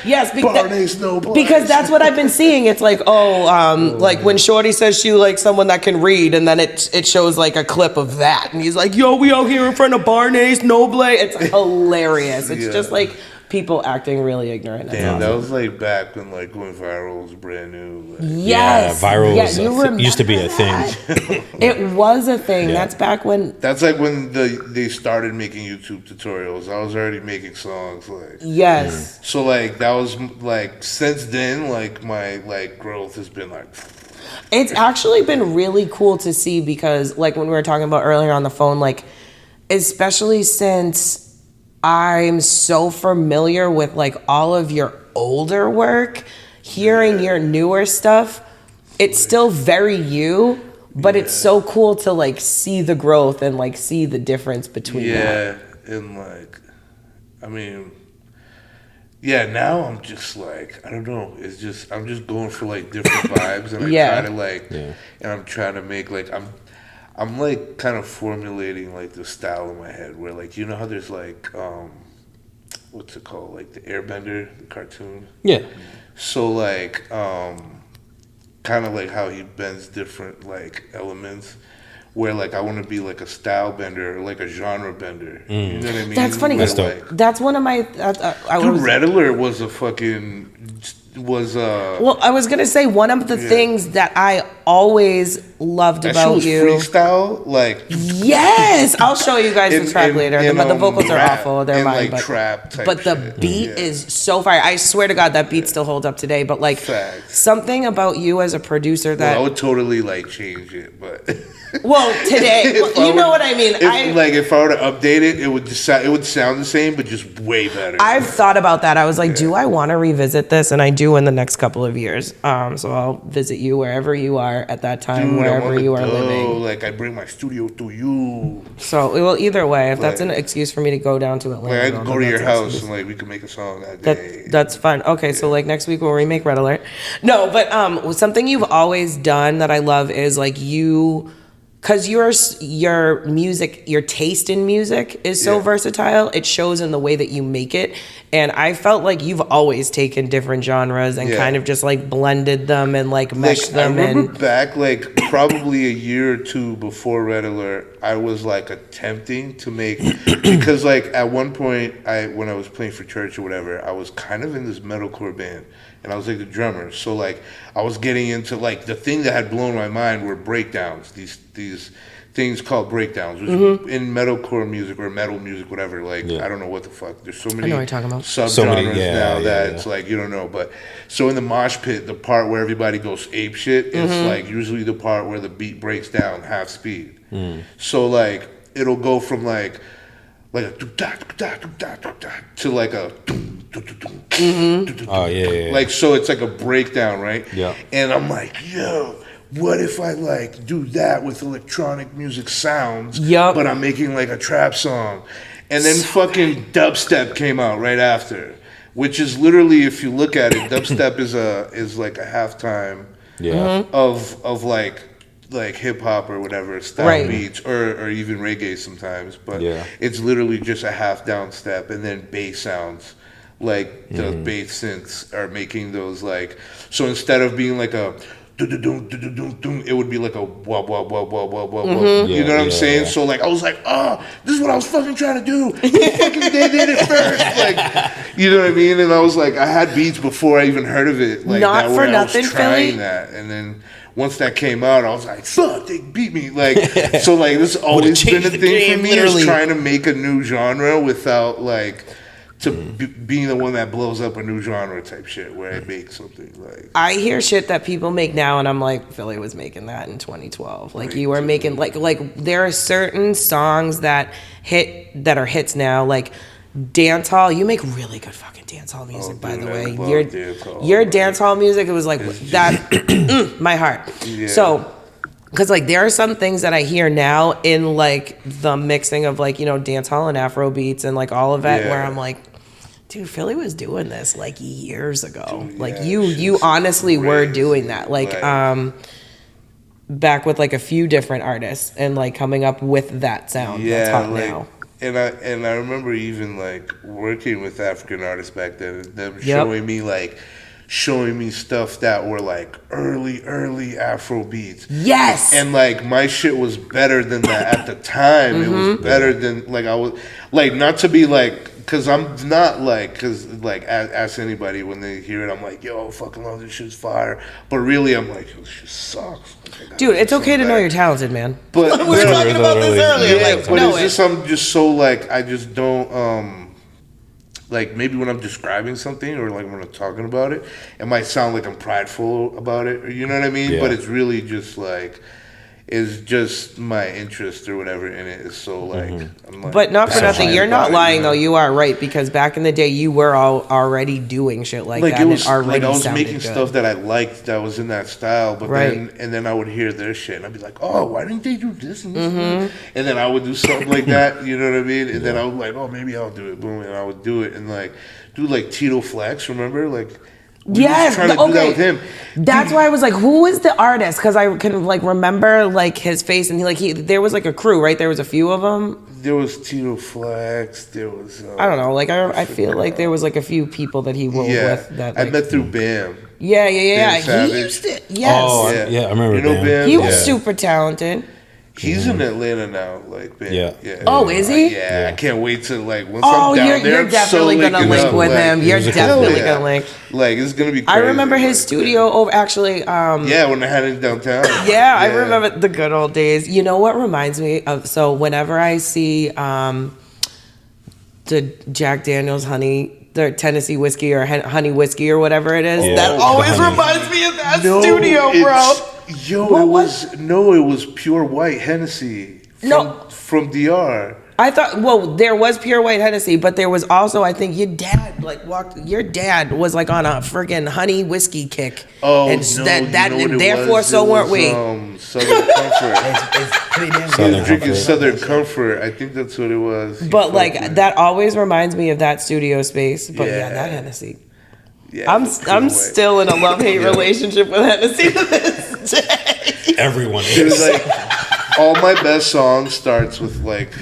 Yes, Barney's Noble. because that's what I've been seeing. It's like, like when Shorty says she likes someone that can read, and then it shows like a clip of that, and he's like, "Yo, we out here in front of Barney's Noble." It's hilarious. It's Yeah. just like people acting really ignorant. That's Damn, awesome. that was like back when like going viral was brand new. Like, Yes, Yeah, viral yes, you used to be a remember thing. that? It was a thing. Yeah. That's back when. that's like when they started making YouTube tutorials. I was already making songs. Like, Yes. so like that was like since then like my like growth has been like. It's actually been really cool to see, because like when we were talking about earlier on the phone, like especially since I'm so familiar with like all of your older work, hearing your newer stuff, it's still very you, but it's so cool to like see the growth and like see the difference between that. Yeah, and like, I mean, yeah. Now I'm just like, I don't know. It's just I'm just going for like different vibes, and I Yeah. try to like, and I'm trying to make like I'm like kind of formulating like the style in my head where like you know how there's like what's it called, like the Airbender, the cartoon. Yeah. So like kind of like how he bends different like elements. Where like I want to be like a style bender or like a genre bender. You know what I mean? That's funny. Where, That's dope. like, That's one of my. I Dude, was, Red Alert was a fucking well, I was gonna say one of the things that I always loved that shit about was you. freestyle, like Yes, I'll show you guys the track later. The vocals are rap awful. They're and, mine, like, but trap type but the shit. beat Yeah. is so fire. I swear to God, that beat still holds up today. But like Facts. something about you as a producer Well, I that would totally like change it, but today, If I you know were- what I mean. if I were to update it, it would just it would sound the same, but just way better. I've thought about that. I was like, do I want to revisit this? And I do in the next couple of years. So I'll visit you wherever you are at that time, Dude, I'm wherever on the you are go. living. Like I bring my studio to you. So well, either way, if that's Like- an excuse for me to go down to Atlanta, Like I could then go to your that's an house excuse. and like we could make a song that day. That's fun. Okay, so like next week we'll remake Red Alert. No, but something you've always done that I love is like because your music, your taste in music is so Yeah. versatile. It shows in the way that you make it, And I felt like you've always taken different genres and kind of just like blended them and like meshed them. I remember And back like probably a year or two before Red Alert, I was like attempting to make, because like at one point when I was playing for church or whatever, I was kind of in this metalcore band and I was like the drummer. So like I was getting into like the thing that had blown my mind were breakdowns. These things called breakdowns, which in metalcore music or metal music, whatever. Like I don't know what the fuck. There's so many I know what you're talking about. subgenres now that it's like you don't know. But so in the mosh pit, the part where everybody goes ape shit is like usually the part where the beat breaks down half speed. So like it'll go from like a to like a like, so it's like a breakdown, right? Yeah. And I'm like, yo, what if I like do that with electronic music sounds, but I'm making like a trap song? And then fucking dubstep came out right after, which is literally, if you look at it, dubstep is like a halftime of like hip hop or whatever style beats or even reggae sometimes, but it's literally just a half down step and then bass sounds. Like the bass synths are making those like, so instead of being like a it would be like a wah wah wah wah wah wah wah. You know what I'm saying? So like I was like, oh, this is what I was fucking trying to do. They did it first, like, you know what I mean? And I was like, I had beats before I even heard of it, like Not that for where nothing, I was trying Philly. that, and then once that came out, I was like, fuck, they beat me. Like, so like this has always been a thing for me, is trying to make a new genre without like being the one that blows up a new genre type shit where I make something like. I hear shit that people make now, and I'm like, Philly was making that in 2012. Like you were making like there are certain songs that are hits now, like dance hall. You make really good fucking dance hall music, by the way. Your dance hall music, it was like that, my heart. Yeah. So. Because, like, there are some things that I hear now in, like, the mixing of, like, you know, dance hall and Afro beats and, like, all of it, where I'm like, dude, Philly was doing this, like, years ago. Dude, like, you honestly were doing that. Like, back with, like, a few different artists and, like, coming up with that sound that's hot now. And I remember even, like, working with African artists back then, and them showing me stuff that were like early Afro beats. Yes. And like my shit was better than that at the time. It was better than like I was like, not to be like, cause I'm not like, cause like ask anybody when they hear it, I'm like, yo, I fucking love this shit's fire. But really I'm like, yo, this shit sucks. Like, dude, it's okay to know you're talented, man. But we were talking about this earlier. Yeah, like, but it's just, I'm just so like, I just don't like maybe when I'm describing something or like when I'm talking about it, it might sound like I'm prideful about it, or you know what I mean? Yeah. But it's really just like, it's just my interest or whatever in it is so like, I'm like, but not for nothing, you're not lying though. You are right, because back in the day you were already doing shit like that. It was and already like I was making good. stuff that I liked that was in that style, but then I would hear their shit and I'd be like, oh, why didn't they do this and this? And then I would do something like that, you know what I mean? And then I would like, oh, maybe I'll do it, boom, and I would do it and like do like Tito Flex, remember? Like, yes, trying to do that with him. That's why I was like, who is the artist? Because I can like remember like his face, and there was like a crew, right? There was a few of them. There was Tito Flex. There was I don't know. Like I feel like there was like a few people that he rolled with. That like, I met through Bam. Yeah. Bam He used to. Yes. Oh, yeah. I remember. You know Bam? He was super talented. He's in Atlanta now, like Bam. Yeah. Oh, is he? Yeah. I can't wait to like once I'm down there. You're definitely gonna link with him. You're definitely gonna link. Like it's gonna be crazy. I remember his studio over actually. Yeah, when I had it downtown. Yeah, I remember the good old days. You know what reminds me of? So whenever I see the Jack Daniel's the Tennessee whiskey or honey whiskey or whatever it is, that always reminds me of that studio, bro. It was pure white Hennessy from DR. I thought, well, there was pure white Hennessy, but there was also, I think your dad was like on a friggin' honey whiskey kick. Oh, and therefore, so weren't we. Southern Comfort. It's pretty damn good. Drinking Southern Comfort. I think that's what it was. But like, that always reminds me of that studio space. But that Hennessy. Yeah, I'm still in a love-hate relationship with Hennessy to this day. Everyone is. Like, all my best songs starts with like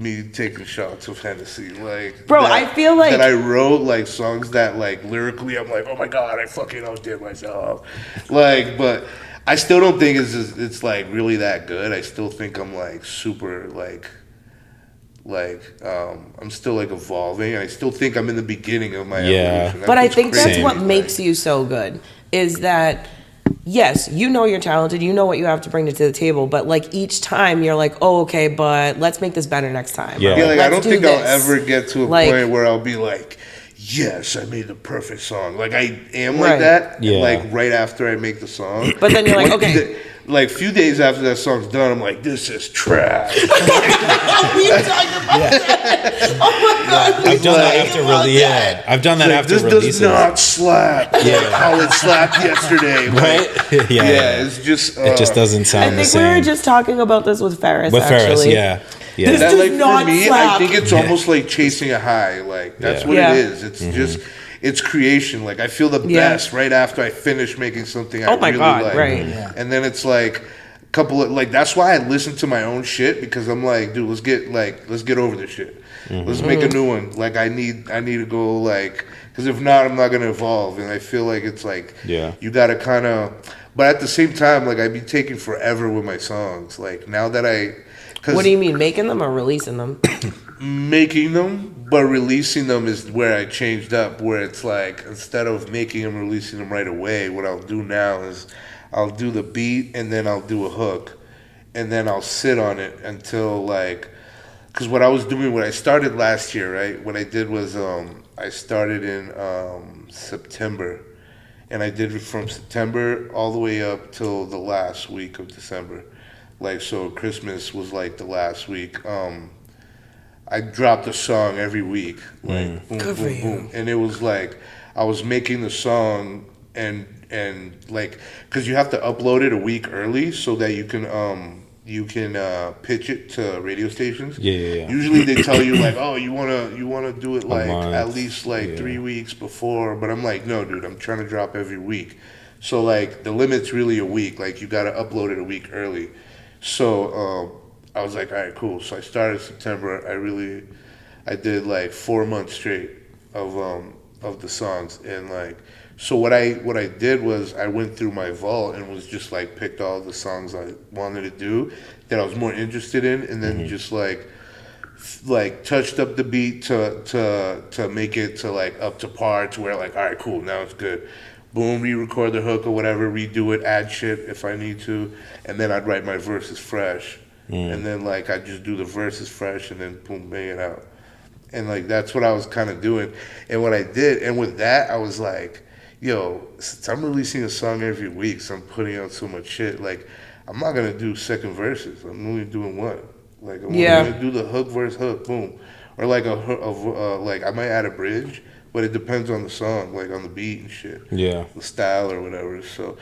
me taking shots of Hennessy, like, Bro, I feel like- that I wrote like songs that like lyrically I'm like, oh my god, I fucking outdid myself, like, but I still don't think it's like really that good. I still think I'm like super like I'm still like evolving. I still think I'm in the beginning of my evolution. That's But I what's think that's crazy. what makes you so good is that, yes, you know you're talented, you know what you have to bring to the table, but like each time you're like, oh, okay, but let's make this better next time. Yeah. Yeah, like I Let's don't do think this. I'll ever get to a Like- point where I'll be like, yes, I made the perfect song. Like I am Right. like that. Yeah. Like right after I make the song. But then you're like, One- okay. Like a few days after that song's done, I'm like, this is trash. We talked about that. Oh my god. I've done that after release. Yeah, I've done that Like, after this releases. does not slap. Yeah. Like how it slapped yesterday. Like, Right? yeah, it's just. It just doesn't I sound the think we were same. just talking about this with Ferris. With Ferris, actually. yeah. This Yeah. That, does like not for me, slap. I think it's almost like chasing a high. Like that's Yeah. what Yeah. it is. It's just it's creation. Like I feel the Yeah. best right after I finish making something I Oh my really God, like. right. Yeah. And then it's like a couple of like that's why I listen to my own shit because I'm like, dude, let's get over this shit. Let's make a new one. Like I need to go like because if not, I'm not gonna evolve. And I feel like it's like Yeah. you gotta kind of. But at the same time, like I'd be taking forever with my songs. Like now that cause What do you mean, making them or releasing them? making them, but releasing them is where I changed up. Where it's like instead of making them, releasing them right away, what I'll do now is I'll do the beat and then I'll do a hook, and then I'll sit on it until like, because what I was doing, what I started last year, right? What I did was I started in September, and I did it from September all the way up till the last week of December. Like so, Christmas was like the last week. I dropped a song every week, like boom, Good for boom, you. boom, and it was like I was making the song and like because you have to upload it a week early so that you can pitch it to radio stations. Yeah. Usually they tell you like, oh, you wanna do it like month, at least like 3 weeks before, but I'm like, no, dude, I'm trying to drop every week. So like the limit's really a week. Like you got to upload it a week early. So I was like, all right, cool. So I started September. I did like 4 months straight of the songs, and like, so what I did was I went through my vault and was just like picked all the songs I wanted to do that I was more interested in, and then just like touched up the beat to make it to like up to par to where like, all right, cool, now it's good. Boom, re-record the hook or whatever, redo it, add shit if I need to, and then I'd write my verses fresh. And then like I just do the verses fresh and then boom, bang it out. And like that's what I was kind of doing. And what I did, and with that I was like, yo, since I'm releasing a song every week, so I'm putting out so much shit, like I'm not gonna do second verses. I'm only doing one. Like I'm Yeah. gonna do the hook, verse, hook, boom. Or like like I might add a bridge, but it depends on the song, like on the beat and shit. Yeah. The style or whatever. So,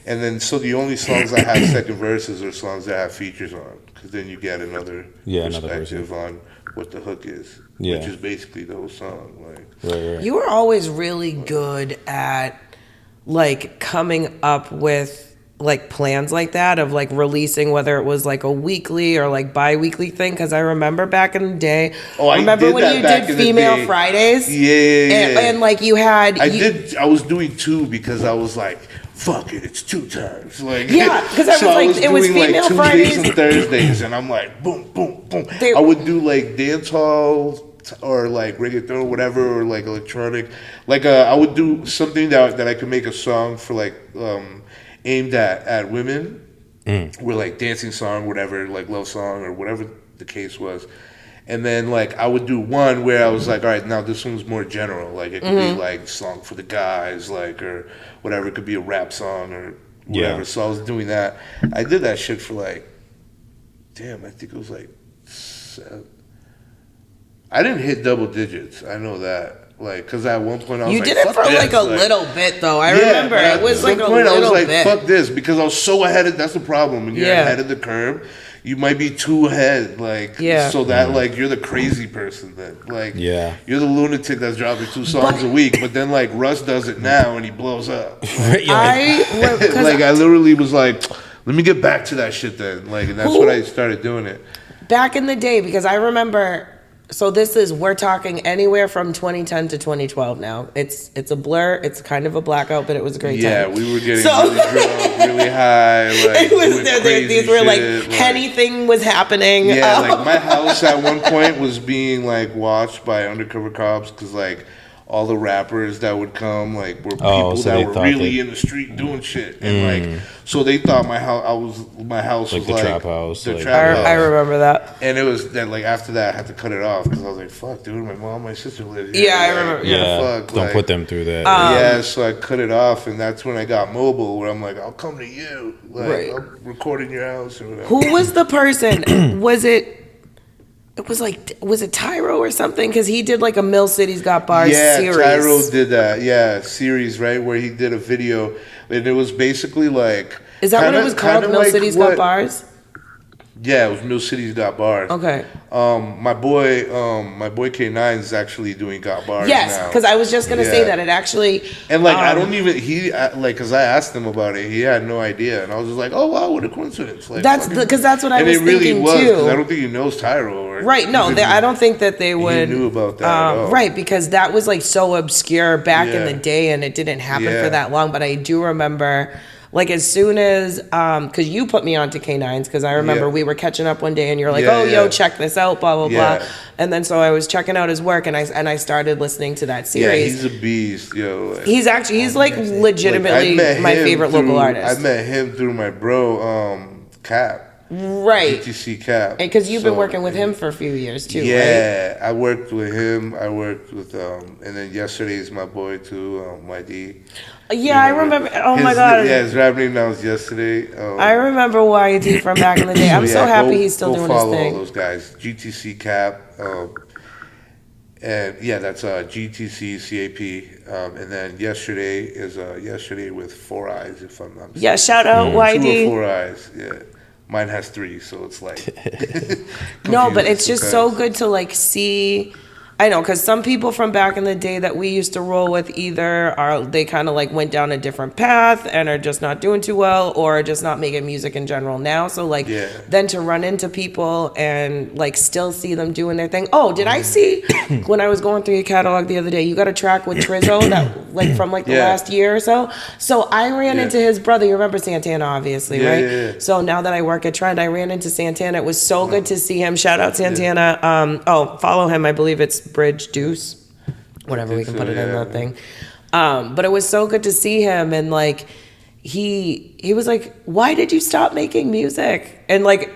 and then so the only songs I have second verses are songs that have features on, because then you get another another perspective on what the hook is, Yeah. which is basically the whole song. Like, Right. You were always really good at like coming up with like plans like that of like releasing, whether it was like a weekly or like bi-weekly thing, because I remember back in the day. Oh, I remember did when that you back did in the Female day. Fridays? Yeah. And like you had I was doing 2 because I was like, fuck it, it's 2 times. Like, Yeah, 'cause I was like, it was doing Female like Fridays. Tuesdays and Thursdays, and I'm like, boom, boom, boom. They- I would do like dance hall or like reggaeton or whatever, or like electronic. Like I would do something that I could make a song for, like aimed at women, where like dancing song, whatever, like love song or whatever the case was. And then like I would do one where I was like, all right, now this one's more general. Like it could be like song for the guys, like, or whatever. It could be a rap song or whatever. Yeah. So I was doing that. I did that shit for like, damn, I think it was like 7. I didn't hit double digits. I know that. Like, cause at one point I was you like, did it fuck for this. like a little bit though. I Yeah, remember but it was at like some a point little I was like, bit. fuck this, because I was so ahead of. That's the problem when you're Yeah. ahead of the curve. You might be too ahead, like, Yeah. so that like you're the crazy person then, like, Yeah. you're the lunatic that's dropping 2 songs a week. But then like Russ does it now and he blows up. Right. You're like, Because Like I literally was like, let me get back to that shit then, like, and that's Who- what I started doing it. back in the day, because I remember. So we're talking anywhere from 2010 to 2012 now. It's a blur. It's kind of a blackout, but it was a great time. Yeah, we were getting really drunk, really high. Like, These were like anything was happening. Yeah, like my house at one point was being like watched by undercover cops because like all the rappers that would come like were people that were really in the street doing shit, and like so they thought my house was the like trap house. The Like, trap house. I remember that. And it was then like after that I had to cut it off because I was like, "Fuck, dude, my mom, my sister live here." Yeah, I like, remember. Yeah, fuck, don't like, put them through that. yeah, so I cut it off, and that's when I got mobile, where I'm like, "I'll come to you, like Right. I'll record in your house or whatever." Who was the person? Was it? It was like, was it Tyro or something? Because he did like a Mill City's Got Bars series. Yeah, Tyro did that. Yeah, series, right, where he did a video, and it was basically like. Is that what it was called? Mill City's Got Bars? Yeah, it was Mill City's Got Bars. Okay. My boy K9 is actually doing Got Bars now. Yes, because I was just gonna say that it actually. And like I don't even because I asked him about it, he had no idea, and I was just like, oh wow, what a coincidence! Like That's because that's what I was thinking too. And it really was, 'cause I too. don't think he knows Tyro. Or Right? No, I don't think that they would. He knew about that. At all. Right, because that was like so obscure back in Yeah. the day, and it didn't happen Yeah. for that long. But I do remember. Like as soon as, because you put me onto K9s, because I remember we were catching up one day, and you're like, yo, check this out, blah blah blah, and then so I was checking out his work, and I started listening to that series. Yeah, he's a beast, yo. Like, he's like legitimately my favorite local artist. I met him through my bro, Cap. Right. GTC Cap. Because you've been working with him for a few years too, right? Yeah, I worked with him. I worked with, and then yesterday is my boy too, YD. Yeah, I remember. Oh my God. Yeah, his rap name now is Yesterday. I remember YD from back in the day. I'm so happy he's still doing his follow thing. all those guys. GTC Cap. And yeah, that's GTC CAP. And then yesterday is yesterday with 4 eyes, if I'm not mistaken. Yeah, shout out YD. 2 or 4 eyes, yeah. Mine has 3, so it's like. No, but it's just so good to like see. I know, because some people from back in the day that we used to roll with they kind of like went down a different path and are just not doing too well, or just not making music in general now. So like, then to run into people and like still see them doing their thing. Oh, did I see when I was going through your catalog the other day, you got a track with Trizzo that like from like the last year or so. So I ran into his brother. You remember Santana, obviously, right? Yeah. So now that I work at Trend, I ran into Santana. It was so good to see him. Shout out Santana. Follow him. I believe it's Bridge Deuce, whatever we can put it in that thing. But it was so good to see him, and like he was like, "Why did you stop making music?" And like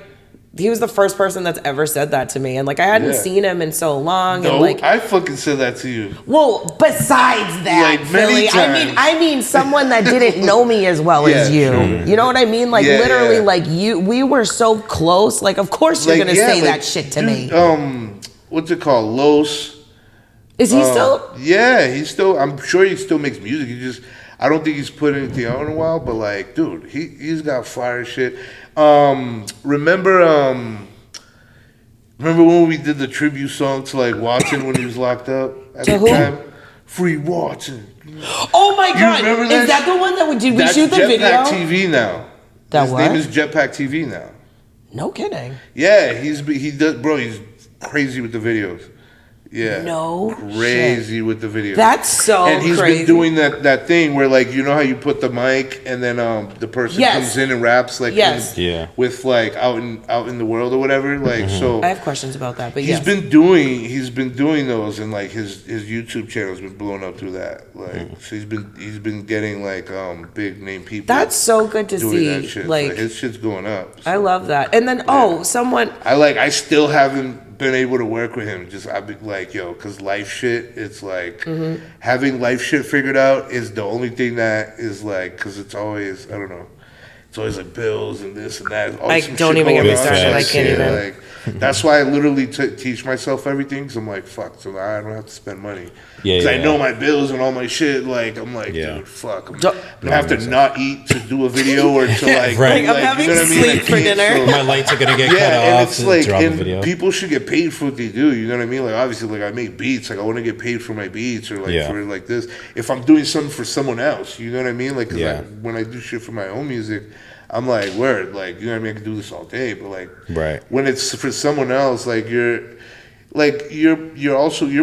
he was the first person that's ever said that to me, and like I hadn't seen him in so long. No, and like I fucking said that to you. well, besides that, Like, many Philly, times. I mean someone that didn't know me as well as you. Sure. You know what I mean? Like Yeah, literally, yeah. like we were so close. Like of course you're Like, gonna say like, that shit to dude, me. What's it called? Los. Is he still? Yeah, he's still. I'm sure he still makes music. I don't think he's put anything out in a while. But like, dude, he's got fire shit. Remember when we did the tribute song to like Watson when he was locked up at To the who? time? Free Watson. Oh my God! remember that Is that the one that we did? We shoot the Jetpack video. TV now. That His what? name is Jetpack TV now. No kidding. Yeah, he does, bro. He's crazy with the videos. Yeah, No crazy with the videos. That's so and he's crazy. been doing that thing where like you know how you put the mic and then the person comes in and raps like with like out in the world or whatever like so. I have questions about that, but he's been doing those and like his YouTube channel's been blowing up through that like so he's been getting like big name people. That's so good to doing see. that shit. Like his shit's going up. So. I love that. And then someone I still haven't been able to work with him. Just I've been like, yo, because life shit, it's like having life shit figured out is the only thing that is like, because it's always, I don't know, it's always like bills and this and that. Like, don't even get me started. I can't even. Like, that's why I literally teach myself everything. Because I'm like, fuck, so I don't have to spend money. Because I know my bills and all my shit. Like, I'm like, dude, fuck. I'm gonna have to not eat to do a video or to like, Right. I'm having sleep for dinner. My lights are gonna get cut and off it's to like, drop a and video. people should get paid for what they do. You know what I mean? Like, obviously, like I make beats. Like, I want to get paid for my beats or like for like this. If I'm doing something for someone else, you know what I mean? Like, 'cause when I do shit for my own music, I'm like, word, like, you know what I mean? I can do this all day, but like, Right. when it's for someone else, like you're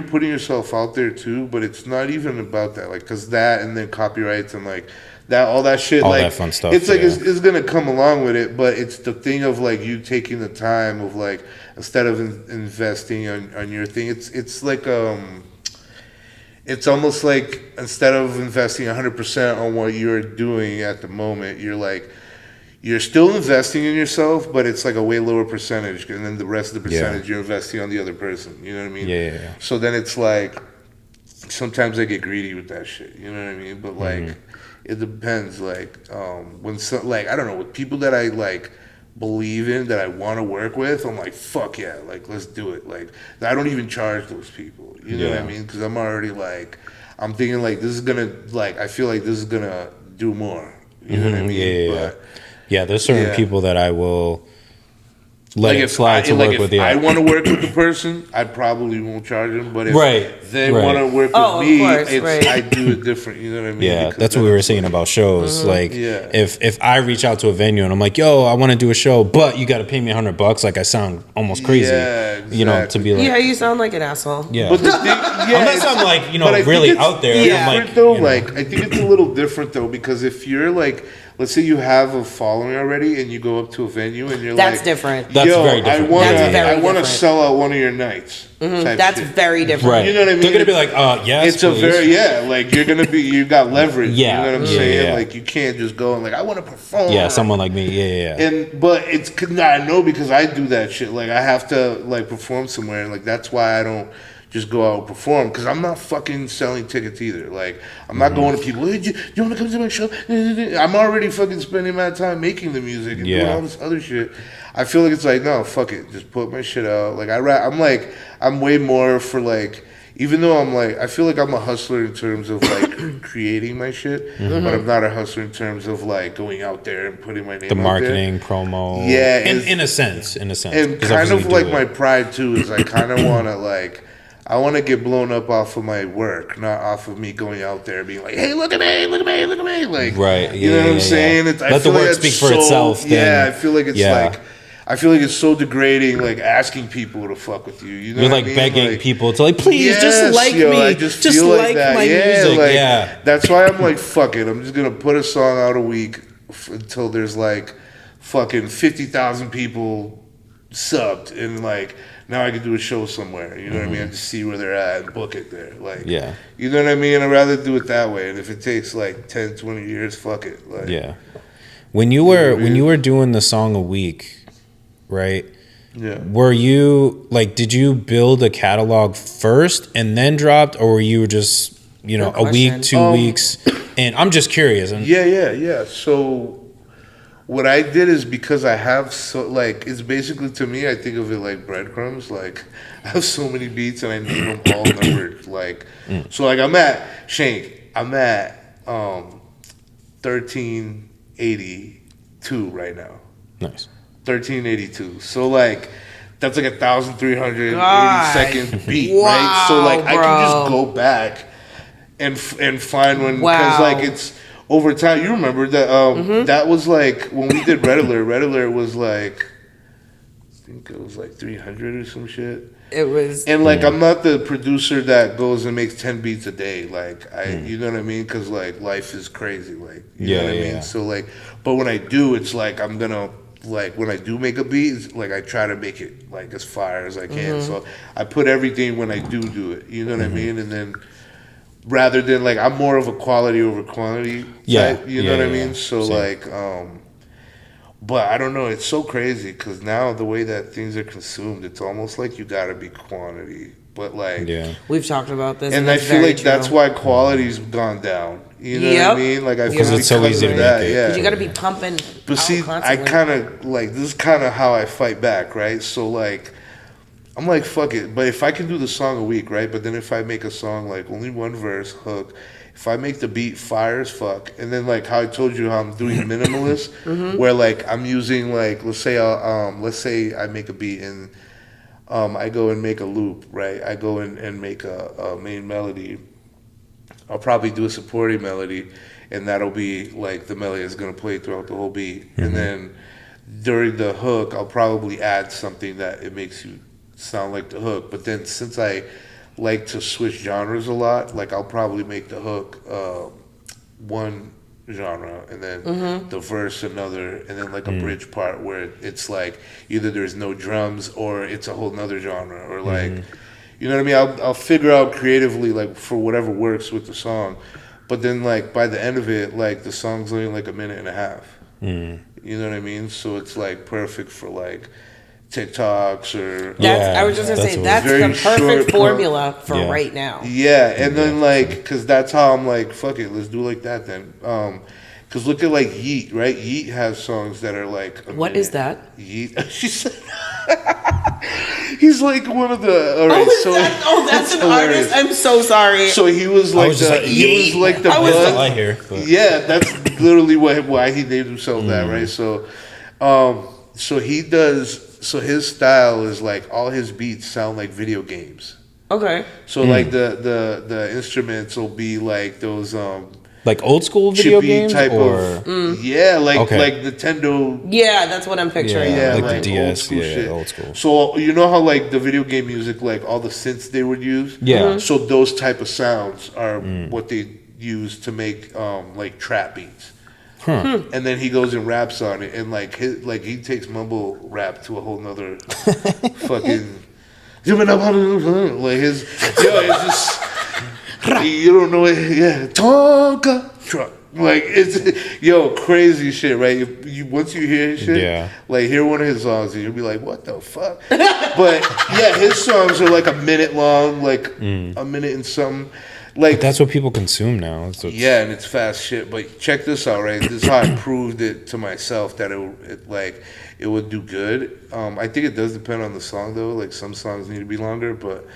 putting yourself out there too, but it's not even about that, like, because that and then copyrights and like that, all that shit, All like that fun stuff, it's like yeah. it's gonna come along with it, but it's the thing of like you taking the time of like, instead of investing on your thing, it's like it's almost like instead of investing 100% on what you're doing at the moment, you're still investing in yourself, but it's like a way lower percentage, and then the rest of the percentage you're investing on the other person. You know what I mean? Yeah. So then it's like sometimes I get greedy with that shit. You know what I mean? But like it depends. Like when like I don't know, with people that I like believe in, that I want to work with, I'm like, fuck yeah, like let's do it. Like I don't even charge those people. You know what I mean? Because I'm already like, I'm thinking like this is gonna, like I feel like this is gonna do more. You know what I mean? But yeah, there's certain people that I will let like it slide to work with. I want to work with the person, I probably won't charge them. But if they right. want to work with Oh, of me, course, it's, right. I do it different. You know what I mean? Yeah, Because that's what then we were it's saying like- about shows. Like, Yeah. if I reach out to a venue and I'm like, "Yo, I want to do a show, but you got to pay me $100," like I sound almost crazy. Yeah, You know, to be like, Yeah, you sound like an asshole. yeah. But the thing, yeah, Unless I'm like, but I think really it's out there. Yeah. I'm different like, though. you know. Like I think it's a little different though, because if you're like, let's say you have a following already, and you go up to a venue and you're That's like, different. That's yo, very different. I want to, That's very I want to different. sell out one of your nights. type That's shit. very different. Right. You know what I mean? They're gonna be like, yes, It's a please. very like you're gonna be, you got leverage. Yeah. You know what I'm Yeah, saying? yeah. Like you can't just go and like, I want to perform. Yeah, someone like me. Yeah. And but it's, I know because I do that shit. Like I have to like perform somewhere, and like that's why I don't just go out and perform, because I'm not fucking selling tickets either. Like I'm not going to people, hey, do you want to come to my show? I'm already fucking spending my time making the music and doing all this other shit. I feel like it's like, no, fuck it, just put my shit out. Like I'm way more for like, even though I'm like, I feel like I'm a hustler in terms of like creating my shit, but I'm not a hustler in terms of like going out there and putting my name The out marketing, there. promo. Yeah, In a sense. And 'Cause kind obviously of we like do my it. pride too is I kind of want to like, I want to get blown up off of my work, not off of me going out there being like, hey, look at me, look at me, look at me. Like, Right, you know what I'm yeah. saying? It's, I Let the feel like work that's speak for itself, Yeah, then- I feel like it's like, I feel like it's so degrading, like asking people to fuck with you. You know You're what like I mean? begging Like, people to like, please just like yo, me. I just Just feel like that. my yeah, music. like, Yeah. That's why I'm like, fuck it. I'm just gonna put a song out a week until there's like fucking 50,000 people subbed, and like now I can do a show somewhere. You know what I mean? I just see where they're at and book it there. Like, Yeah. you know what I mean? I'd rather do it that way. And if it takes like 10, 20 years, fuck it. Like, Yeah. When you were doing the song a week, right? yeah. Were you like, did you build a catalog first and then dropped, or were you just, Good a week, question. 2 weeks? And I'm just curious. And Yeah. So what I did is, because I have so like, it's basically, to me, I think of it like breadcrumbs. Like I have so many beats and I name them all numbered. Like so like I'm at Schenk. I'm at 1382 right now. nice. 1382. So like that's like 1,380 God. second beat, Wow, right? So like I can just bro. go back and find when, because Wow. like it's over time. You remember that that was like when we did Red Alert. Red Alert was like, I think it was like 300 or some shit. It was. And like I'm not the producer that goes and makes 10 beats a day. Like you know what I mean? Because like life is crazy. Like you know what I mean? So like, but when I do, it's like I'm gonna, like when I do make a beat, it's like I try to make it like as fire as I can. So I put everything when I do it. You know what I mean? And then rather than like, I'm more of a quality over quantity type. You know what I mean? So Same. like, but I don't know. It's so crazy because now the way that things are consumed, it's almost like you gotta be quantity. But like, We've talked about this, and I it's feel very like that's true. why quality's gone down. You know what Yep. I mean? Like I feel Because it's so easy to that, make it. yeah. 'Cause you got to be pumping. But out see, I constantly. kind of like, this is kind of how I fight back, right? So like, I'm like, fuck it. But if I can do the song a week, right? But then if I make a song like only one verse, hook, if I make the beat fire as fuck, and then like how I told you how I'm doing minimalist, where like I'm using like, let's say I make a beat and I go and make a loop, right? I go and make a main melody. I'll probably do a supporting melody, and that'll be like the melody is gonna play throughout the whole beat, and then during the hook, I'll probably add something that it makes you sound like the hook. But then since I like to switch genres a lot, like I'll probably make the hook one genre and then the verse another, and then like a bridge part where it's like either there's no drums or it's a whole nother genre, or like you know what I mean. I'll figure out creatively like for whatever works with the song, but then like by the end of it, like the song's only like a minute and a half. You know what I mean? So it's like perfect for like TikToks or I was just gonna say that's the perfect formula for right now. Yeah, and then like, cause that's how I'm like, fuck it, let's do like that then. Cause look at like Yeet, right? Yeet has songs that are like. What is that? Yeet. She said. He's like one of the. All right, that's an artist. I'm so sorry. So he was like he was like the bug. Yeah, that's literally why he named himself that, right? So, so he does. So his style is like all his beats sound like video games. Okay. So like the instruments will be like those like old school video games type or of like Nintendo. Yeah, that's what I'm picturing. Yeah, like like the DS, old school shit. old school. So you know how like the video game music, like all the synths they would use. Yeah. So those type of sounds are what they use to make like trap beats. And then he goes and raps on it, and like he takes mumble rap to a whole nother fucking like his it's just you don't know it. Yeah, Tonka truck. Like it's crazy shit, right? Once you hear his shit, like hear one of his songs, and you'll be like, "What the fuck?" But yeah, his songs are like a minute long, like a minute and something. Like but that's what people consume now. And it's fast shit. But check this out, right? This is how I proved it to myself that it would do good. I think it does depend on the song though. Like some songs need to be longer, but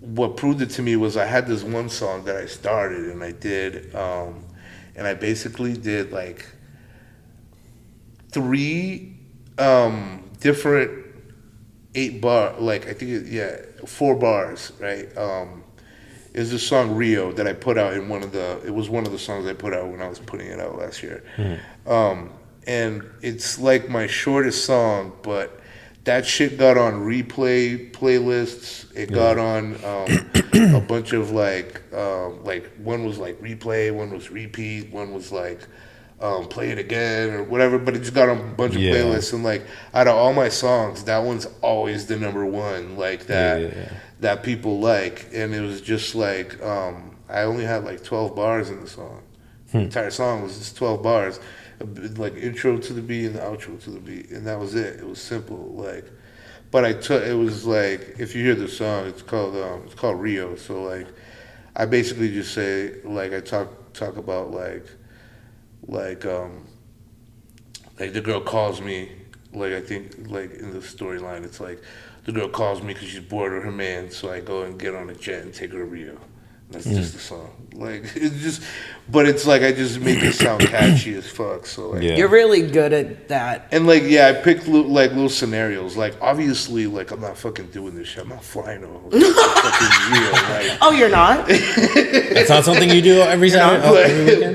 what proved it to me was I had this one song that I started and I did, and I basically did like 3 different 8-bar, like I think 4 bars, right? Is the song Rio that I put out in it was one of the songs I put out when I was putting it out last year. And it's like my shortest song, but that shit got on replay playlists. It got on a bunch of like one was like replay, one was repeat, one was like play it again or whatever, but it just got on a bunch of playlists, and like out of all my songs, that one's always the number one, like that people like. And it was just like I only had like 12 bars in the song. The entire song was just 12 bars, like intro to the beat and the outro to the beat, and that was it. It was simple, like. But it was like, if you hear the song, it's called Rio. So like, I basically just say like I talk about like the girl calls me, like I think like in the storyline it's like the girl calls me because she's bored of her man, so I go and get on a jet and take her to Rio. That's just the song. Like it's just, but it's like I just make it sound catchy as fuck. So like, you're really good at that. And like I picked little scenarios. Like obviously, like I'm not fucking doing this shit. I'm not flying over fucking Rio. Like, oh, you're not? It's not something you do every time.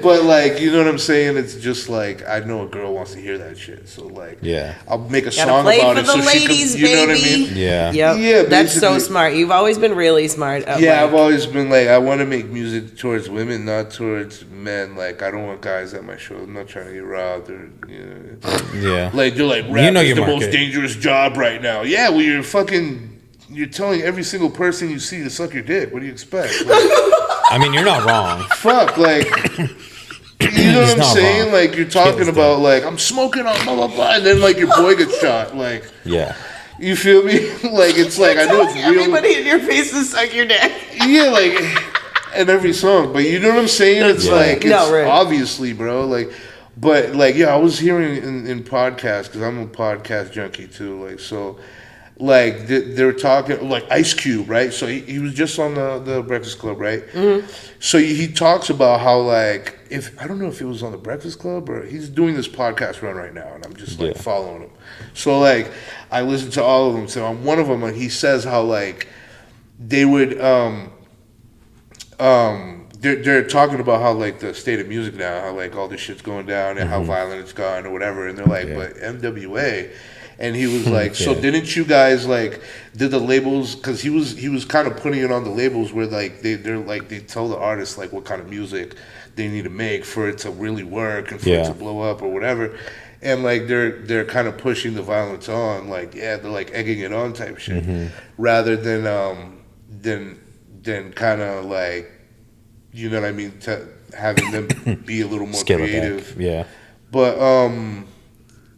But like you know what I'm saying? It's just like I know a girl wants to hear that shit. So like I'll make a song about it so ladies, she can. You know what I mean? Yeah. Yeah. That's so smart. You've always been really smart. I've always been like I want to make music towards women, not towards men. Like I don't want guys at my show. I'm not trying to get robbed or like you're like rap is the most dangerous job right now. Yeah, well you're telling every single person you see to suck your dick. What do you expect? Like, I mean, you're not wrong. Fuck, like you know what I'm saying? Wrong. Like you're talking about like I'm smoking on blah blah blah, and then like your boy gets shot. Like you feel me? Like it's like I know it's real. Everybody in your face to suck your dick. Yeah, like. In every song, but you know what I'm saying? It's like it's obviously, bro. Like, but like, I was hearing in podcasts because I'm a podcast junkie too. Like, so, like they're talking like Ice Cube, right? So he was just on the Breakfast Club, right? So he talks about how like I don't know if it was on the Breakfast Club or he's doing this podcast run right now, and I'm just like following him. So like I listen to all of them. So on one of them, they would they're talking about how like the state of music now, how like all this shit's going down and how violent it's gone or whatever, and they're like, but MWA, and he was like, so didn't you guys like did the labels, because he was kind of putting it on the labels where like they're like they tell the artists like what kind of music they need to make for it to really work and for it to blow up or whatever. And like they're kind of pushing the violence on, like they're like egging it on type shit, rather than kind of like, you know what I mean, having them be a little more creative. Yeah. But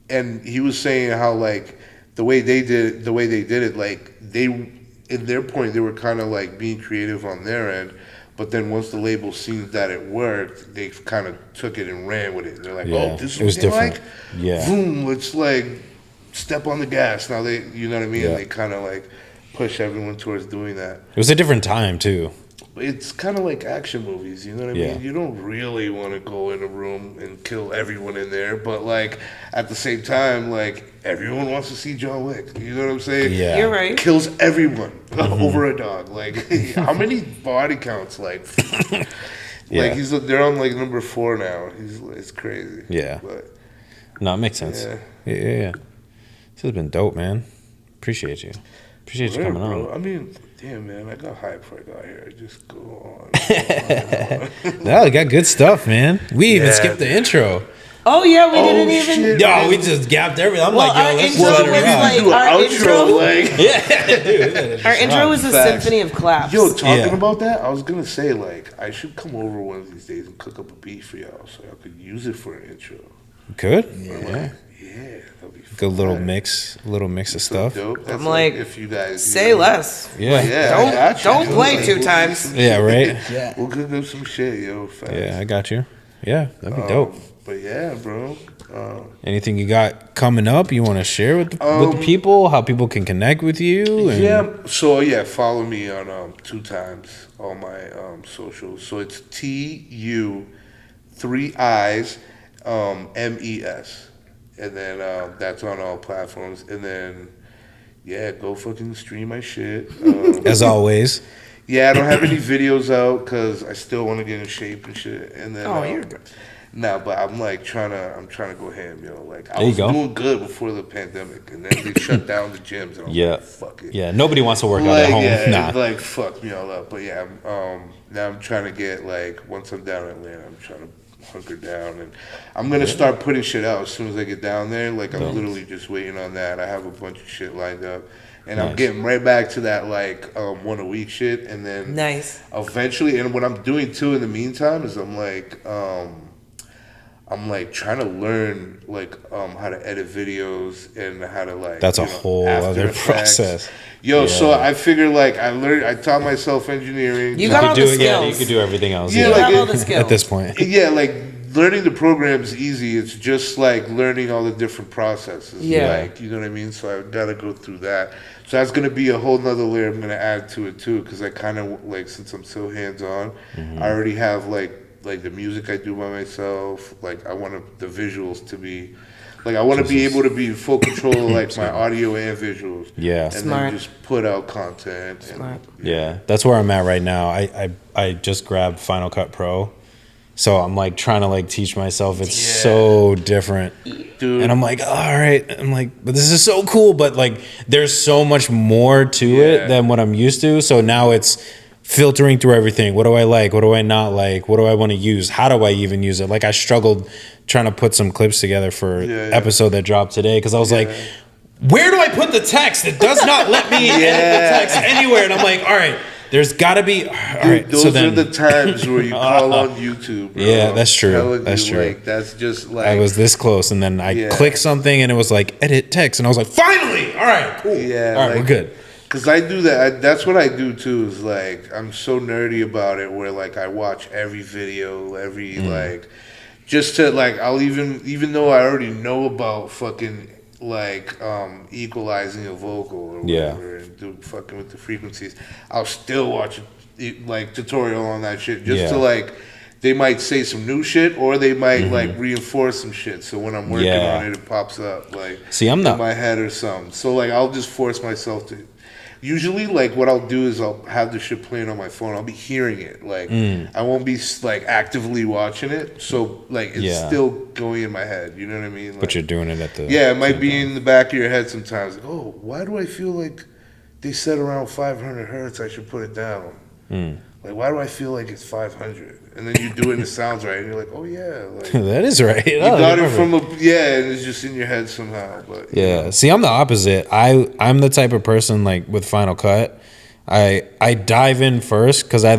and he was saying how like the way they did it, like they in their point they were kind of like being creative on their end. But then once the label seen that it worked, they kind of took it and ran with it. They're like, "Oh, this is what they different. like. Yeah, boom, let's like step on the gas." Now they, you know what I mean? Yeah. They kind of like push everyone towards doing that. It was a different time too. It's kind of like action movies, you know what I mean? You don't really want to go in a room and kill everyone in there, but like at the same time, like everyone wants to see John Wick. You know what I'm saying? Yeah, You're right. Kills everyone over a dog. Like how many body counts? Like, like they're on like number 4 now. It's crazy. Yeah. But No, it makes sense. Yeah. This has been dope, man. Appreciate you. Appreciate you coming on. I mean, damn, man, I got hyped before I got here. Just go on. No, we got good stuff, man. We even skipped the intro. Oh yeah, we didn't even. Shit, Yo, man. we just gapped everything. I'm Well, like, yo, our let's intro let it was ride. like Do an our outro, intro. like Our intro was a Facts. symphony of claps. Yo, talking Yeah. about that, I was gonna say like I should come over one of these days and cook up a beat for y'all so y'all could use it for an intro. Good. Yeah, that'll be Good little fire. mix of So stuff. dope. That's I'm like, if you guys Say less. Yeah. Yeah, I got you. Don't play Like, 2 we'll times. do some Yeah, shit. right? Yeah. We'll cook up some shit, yo. Facts. Yeah, I got you. Yeah, that'd be dope. But yeah, bro. Anything you got coming up you want to share with the people? How people can connect with you? And So follow me on Tutiiimes, all my socials. So it's TU 3 I's MES, and then that's on all platforms. And then go fucking stream my shit. As always. Yeah, I don't have any videos out because I still want to get in shape and shit. And then You're good. nah, but I'm like trying to go ham, yo. Like I There you was go. doing good before the pandemic, and then they shut down the gyms. And I'm like, fuck it. Yeah, nobody wants to work out Like, at home. yeah, Nah. like fuck me all up. But yeah, now I'm trying to get like once I'm down in Atlanta, I'm trying to hunker down, and I'm gonna start putting shit out as soon as I get down there. Like I'm literally just waiting on that. I have a bunch of shit lined up, and I'm getting right back to that like 1 a week shit, and then Nice. eventually. And what I'm doing too in the meantime is I'm like trying to learn like how to edit videos and how to like That's a whole After other Effects. process. Yo, Yeah. so I figured like I taught myself engineering. You got all do the it, yeah, you skills. could do everything else. Yeah, You like have all it- the skills. at this point. Yeah, like learning the program's easy. It's just like learning all the different processes. Yeah. Like, you know what I mean? So I gotta go through that. So that's gonna be a whole nother layer I'm gonna add to it too, because I kind of like, since I'm so hands on, I already have like the music I do by myself. Like I want the visuals to be. Like I want to be able to be in full control of like my audio and visuals. Yeah. And Smart. then just put out content. Smart. Yeah, that's where I'm at right now. I just grabbed Final Cut Pro, so I'm like trying to like teach myself. It's so different, Dude. and I'm like, all right. I'm like, but this is so cool. But like, there's so much more to it than what I'm used to. So now it's filtering through everything. What do I like? What do I not like? What do I want to use? How do I even use it? Like I struggled trying to put some clips together for episode that dropped today because I was like, where do I put the text? It does not let me edit the text anywhere. And I'm like, all right, there's got to be. All right, Those so then are the times where you call on YouTube. Bro. Yeah, that's true. I'm telling That's you, true. Like, that's just like I was this close, and then I clicked something, and it was like edit text, and I was like, finally, all right, cool. Yeah, all right, like, we're good. Because I do that. That's what I do too. Is like I'm so nerdy about it. Where like I watch every video, every like, just to like I'll even though I already know about fucking like equalizing a vocal or whatever and do fucking with the frequencies, I'll still watch like tutorial on that shit just to like. They might say some new shit, or they might like reinforce some shit. So when I'm working on it, it pops up like See, I'm not in my head or something. So like I'll just force myself to. usually like what I'll do is I'll have the shit playing on my phone. I'll be hearing it. Like I won't be like actively watching it. So like it's Yeah. still going in my head. You know what I mean? Like, But you're doing it at the yeah, it might same be time. in the back of your head sometimes. Like, oh, why do I feel like they said around 500 hertz? I should put it down. Like, why do I feel like it's 500? And then you do it and it sounds right. And you're like, oh yeah, like That is right. you got it from and it's just in your head somehow. But you Yeah. know. See, I'm the opposite. I'm the type of person like with Final Cut. I dive in first because I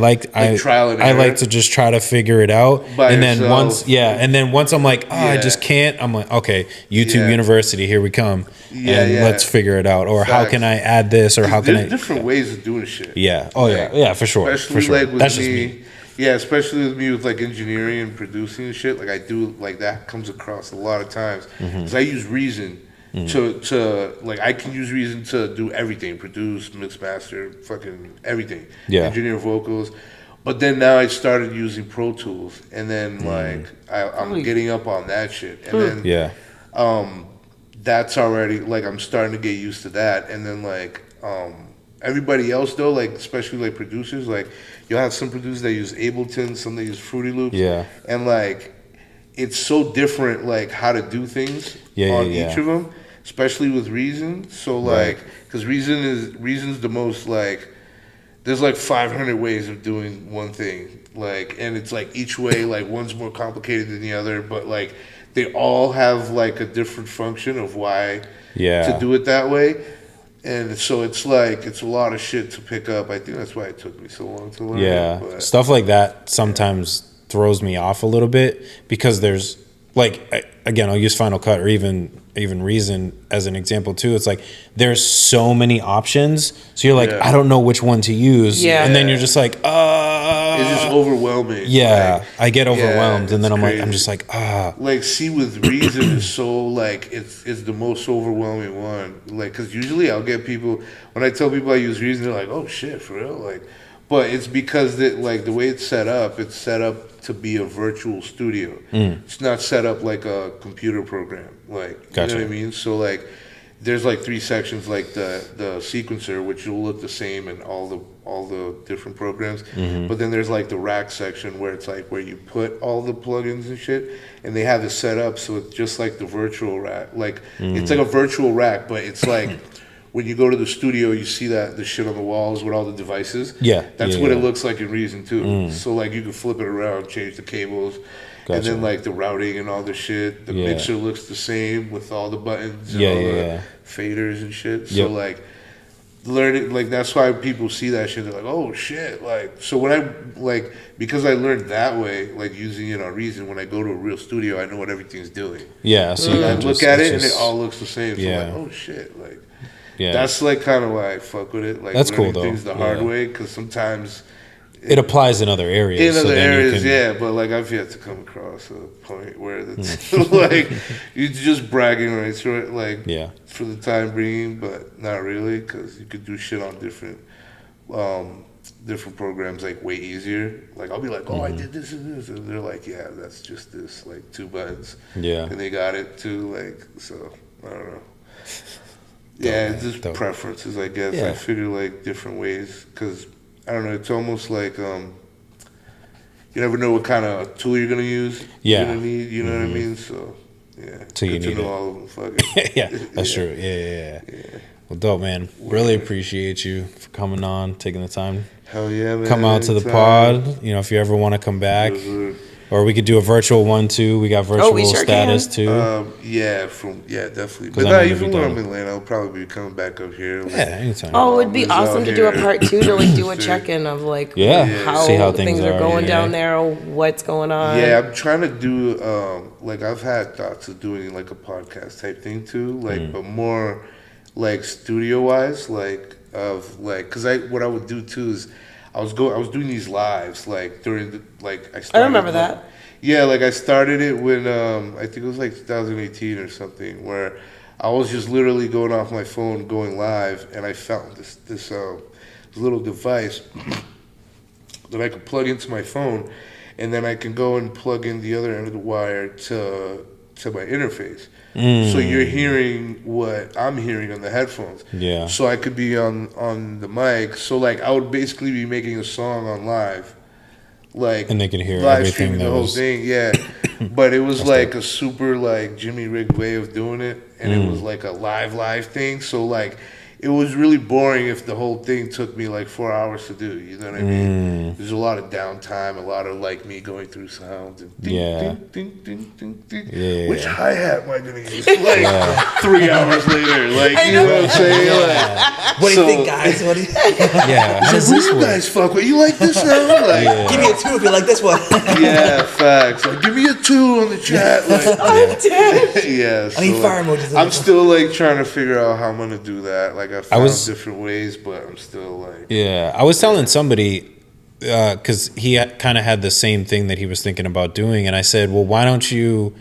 trial and I error? like to just try to figure it out, By and then yourself. once I'm like, I Yeah. just can't. I'm like, okay, YouTube Yeah. University, here we come, Yeah, and yeah. let's figure it out. Or how Facts. can I add this? Or how can There's I? different ways of doing shit. Yeah. Oh yeah. For sure. Especially For sure. like with That's me, just me. Yeah, especially with me with like engineering and producing and shit. Like I do, like that comes across a lot of times Mm-hmm. because I use Reason to like I can use Reason to do everything, produce, mix, master, fucking everything. Yeah. Engineer vocals. But then now I started using Pro Tools, and then like I'm getting up on that shit, and then Yeah. that's already like I'm starting to get used to that, and then like everybody else though, like especially like producers, like you'll have some producers that use Ableton, some that use Fruity Loops, Yeah. and like it's so different like how to do things Yeah, on yeah, each yeah. of them, especially with Reason. So like because Reason's the most like there's like 500 ways of doing one thing, like, and it's like each way like one's more complicated than the other, but like they all have like a different function of why Yeah. to do it that way. And so it's like it's a lot of shit to pick up. I think that's why it took me so long to learn. Yeah, it, but stuff like that sometimes throws me off a little bit because there's like again, I'll use Final Cut or even Reason as an example too. It's like there's so many options, so you're like, Yeah. I don't know which one to use, Yeah. and then you're just like, it's just overwhelming. yeah, Like, I get overwhelmed, and then it's I'm like, I'm crazy. just like, Like, see, with Reason is so like it's the most overwhelming one. Like, cause usually I'll get people when I tell people I use Reason, they're like, "Oh shit, for real?" Like, but it's because that like the way it's set up to be a virtual studio. It's not set up like a computer program. Like, Gotcha. you know what I mean? So like, there's like 3 sections, like the sequencer, which will look the same in all the different programs. But then there's like the rack section where it's like where you put all the plugins and shit, and they have it set up so it's just like the virtual rack. Like it's like a virtual rack, but it's like when you go to the studio, you see that the shit on the walls with all the devices. Yeah, that's yeah, what yeah. it looks like in Reason too. So like you can flip it around, change the cables. And Gotcha. then like the routing and all the shit, the Yeah. mixer looks the same with all the buttons and Yeah, all yeah, the yeah. faders and shit. So Yep. like learning, like that's why people see that shit. They're like, oh shit, like so when I like because I learned that way, like using it on Reason. When I go to a real studio, I know what everything's doing. yeah. So you I can look just, at it's it and just- it all looks the same. So Yeah. I'm like, oh shit, like yeah. that's like kind of why I fuck with it. Like That's cool, learning though. things the hard Yeah. way, because sometimes. It applies in other areas. In so other then you areas, can- yeah, but like I've yet to come across a point where it's like you're just bragging rights, right? Like Yeah. for the time being, but not really, because you could do shit on different programs like way easier. Like I'll be like, oh, I did this and this, and they're like, yeah, that's just this, like 2 buttons, Yeah. and they got it too. Like so, I don't know. Yeah, it's just Dope. preferences, I guess. Yeah. I figure like different ways, because I don't know. It's almost like you never know what kind of tool you're gonna use. Yeah. You're gonna need. You know what I mean? So yeah. Till you good to need know it. all of them. Fuck it. Yeah, that's true. Yeah. Well, dope, man. Really appreciate you for coming on, taking the time. Hell yeah, man. Come out to the anytime. pod. You know, if you ever want to come back, Yes, sir. or we could do a virtual one too. We got virtual we sure status can. too. Definitely. 'Cause But I not know even you've when done I'm it. in Atlanta, I'll probably be coming back up here. Like, Yeah, anytime. Oh, it'd be Always awesome out to do a here. part 2 to like do a Sick. check-in of like Yeah. how See how things things are are, going yeah. down there, what's going on. Yeah, I'm trying to do like I've had thoughts of doing like a podcast type thing too, like but more like studio wise, like of like because what I would do too is I was doing these lives like during the like I started. remember that. Yeah, like I started it when I think it was like 2018 or something, where I was just literally going off my phone, going live, and I found this little device that I could plug into my phone, and then I can go and plug in the other end of the wire to my interface. So you're hearing what I'm hearing on the headphones. Yeah. So I could be on the mic. So like I would basically be making a song on live. Like, And they can hear live everything streaming that the whole was- thing, yeah. But it was like a super like Jimmy rigged way of doing it, and it was like a live thing. So like, it was really boring if the whole thing took me like 4 hours to do. You know what I mean? There's a lot of downtime, a lot of like me going through sounds and ding, Yeah. ding, ding, ding, ding, ding. Yeah. Which hi hat am I gonna use? Like 3 hours later, like you know what I'm saying? Like, What do you so- think, guys? What do you, Yeah. How does What this do you work? guys fuck with? You like this sound? Like, give me a 2 if you like this one. yeah, facts. Like, give me a 2 on the chat. Like, yeah. I need so, fire like, emojis. I'm still like trying to figure out how I'm gonna do that. Like, I found was- different ways, but I'm still like, Yeah, I was telling somebody because he kind of had the same thing that he was thinking about doing, and I said, "Well, why don't you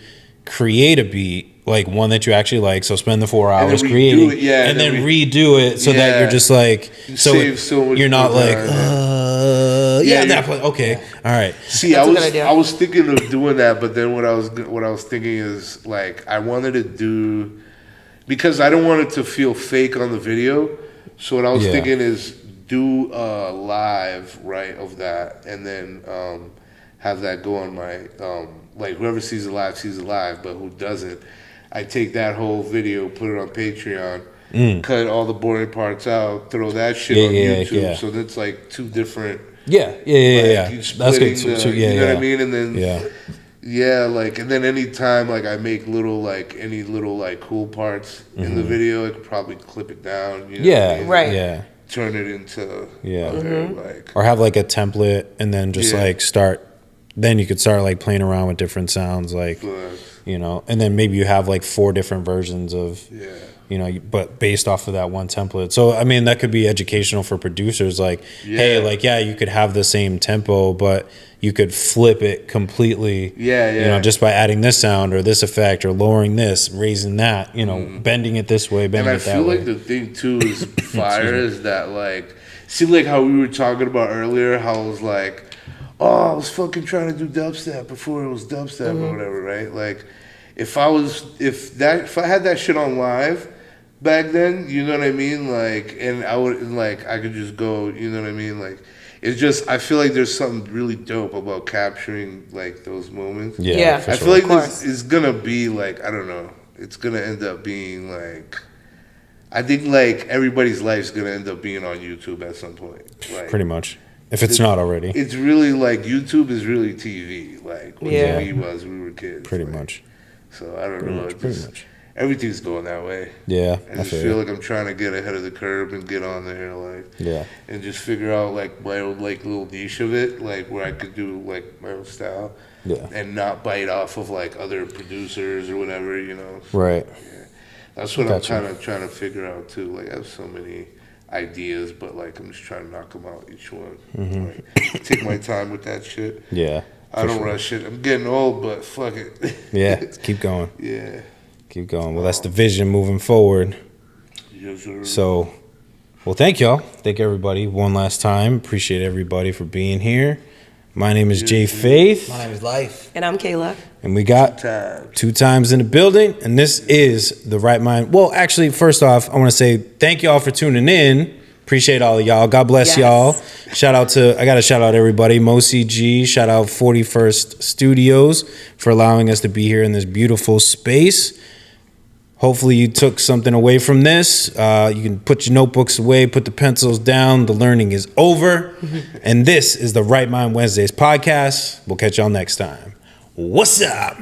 create a beat, like one that you actually like? So spend the 4 then hours redo creating, it, yeah, and and then then redo it so that Yeah. you're just like, so save so much you're not more like, time. yeah, Yeah, that point, okay, all right, see, That's I a was good idea. I was thinking of doing that, but then what I was thinking is like I wanted to do because I don't want it to feel fake on the video. So what I was Yeah. thinking is do a live right of that, and then have that go on my like whoever sees it live, but who doesn't, I take that whole video, put it on Patreon, cut all the boring parts out, throw that shit Yeah, on yeah, YouTube. yeah. So that's like 2 different. yeah, Like, yeah. you That's splitting good. So, the- yeah, you know yeah. what I mean? And then Yeah, like and then anytime like I make little like any little like cool parts in the video, I could probably clip it down. You know what I yeah, mean? Right. yeah. Turn it into Yeah. other, like Or have like a template, and then just Yeah. like start. Then you could start like playing around with different sounds, like you know, and then maybe you have like 4 different versions of. yeah. You know, but based off of that one template. So, I mean, that could be educational for producers. Like, hey, Yeah. like, yeah, you could have the same tempo, but you could flip it completely. Yeah, You know, yeah. just by adding this sound or this effect or lowering this, raising that, you know, bending it this way, And bending I it that feel way. like the thing too is fire is that like see like how we were talking about earlier, how it was like, oh, I was fucking trying to do dubstep before it was dubstep or whatever, right? Like if I had that shit on live back then, you know what I mean? Like and I would like I could just go, you know what I mean? Like it's just I feel like there's something really dope about capturing like those moments. Yeah. for I sure. feel like Of course. this is gonna be like I don't know. It's gonna end up being like I think like everybody's life's gonna end up being on YouTube at some point. Like Pretty much. If it's not already. it's really like YouTube is really TV. Like what Yeah. TV was when we were kids. Pretty like, much. So I don't know. Pretty Just- much. Everything's going that way. Yeah. I I just feel feel you. like I'm trying to get ahead of the curve and get on there, like, Yeah. and just figure out like my own like little niche of it, like where I could do like my own style, Yeah. and not bite off of like other producers or whatever, you know. Right. That's what Gotcha. I'm kind of trying to figure out too. Like I have so many ideas, but like I'm just trying to knock them out each one. Like, take my time with that shit. Yeah. I don't rush it. I'm getting old, but fuck it. Yeah. Keep going. Yeah. Keep going. Well, that's the vision moving forward. Yes, sir. So, well, thank y'all. Thank everybody one last time. Appreciate everybody for being here. My name is Jay Faith, My name is Life. And I'm Kayla. and we got Time. 2 times in the building, and this is the Right Mind. Well, actually, first off, I want to say thank y'all for tuning in. Appreciate all of y'all. God bless Yes. y'all. I got to shout out everybody. MOCG, shout out 41st Studios for allowing us to be here in this beautiful space. Hopefully you took something away from this. You can put your notebooks away, put the pencils down. The learning is over. And this is the Right Mind Wednesdays podcast. We'll catch y'all next time. What's up?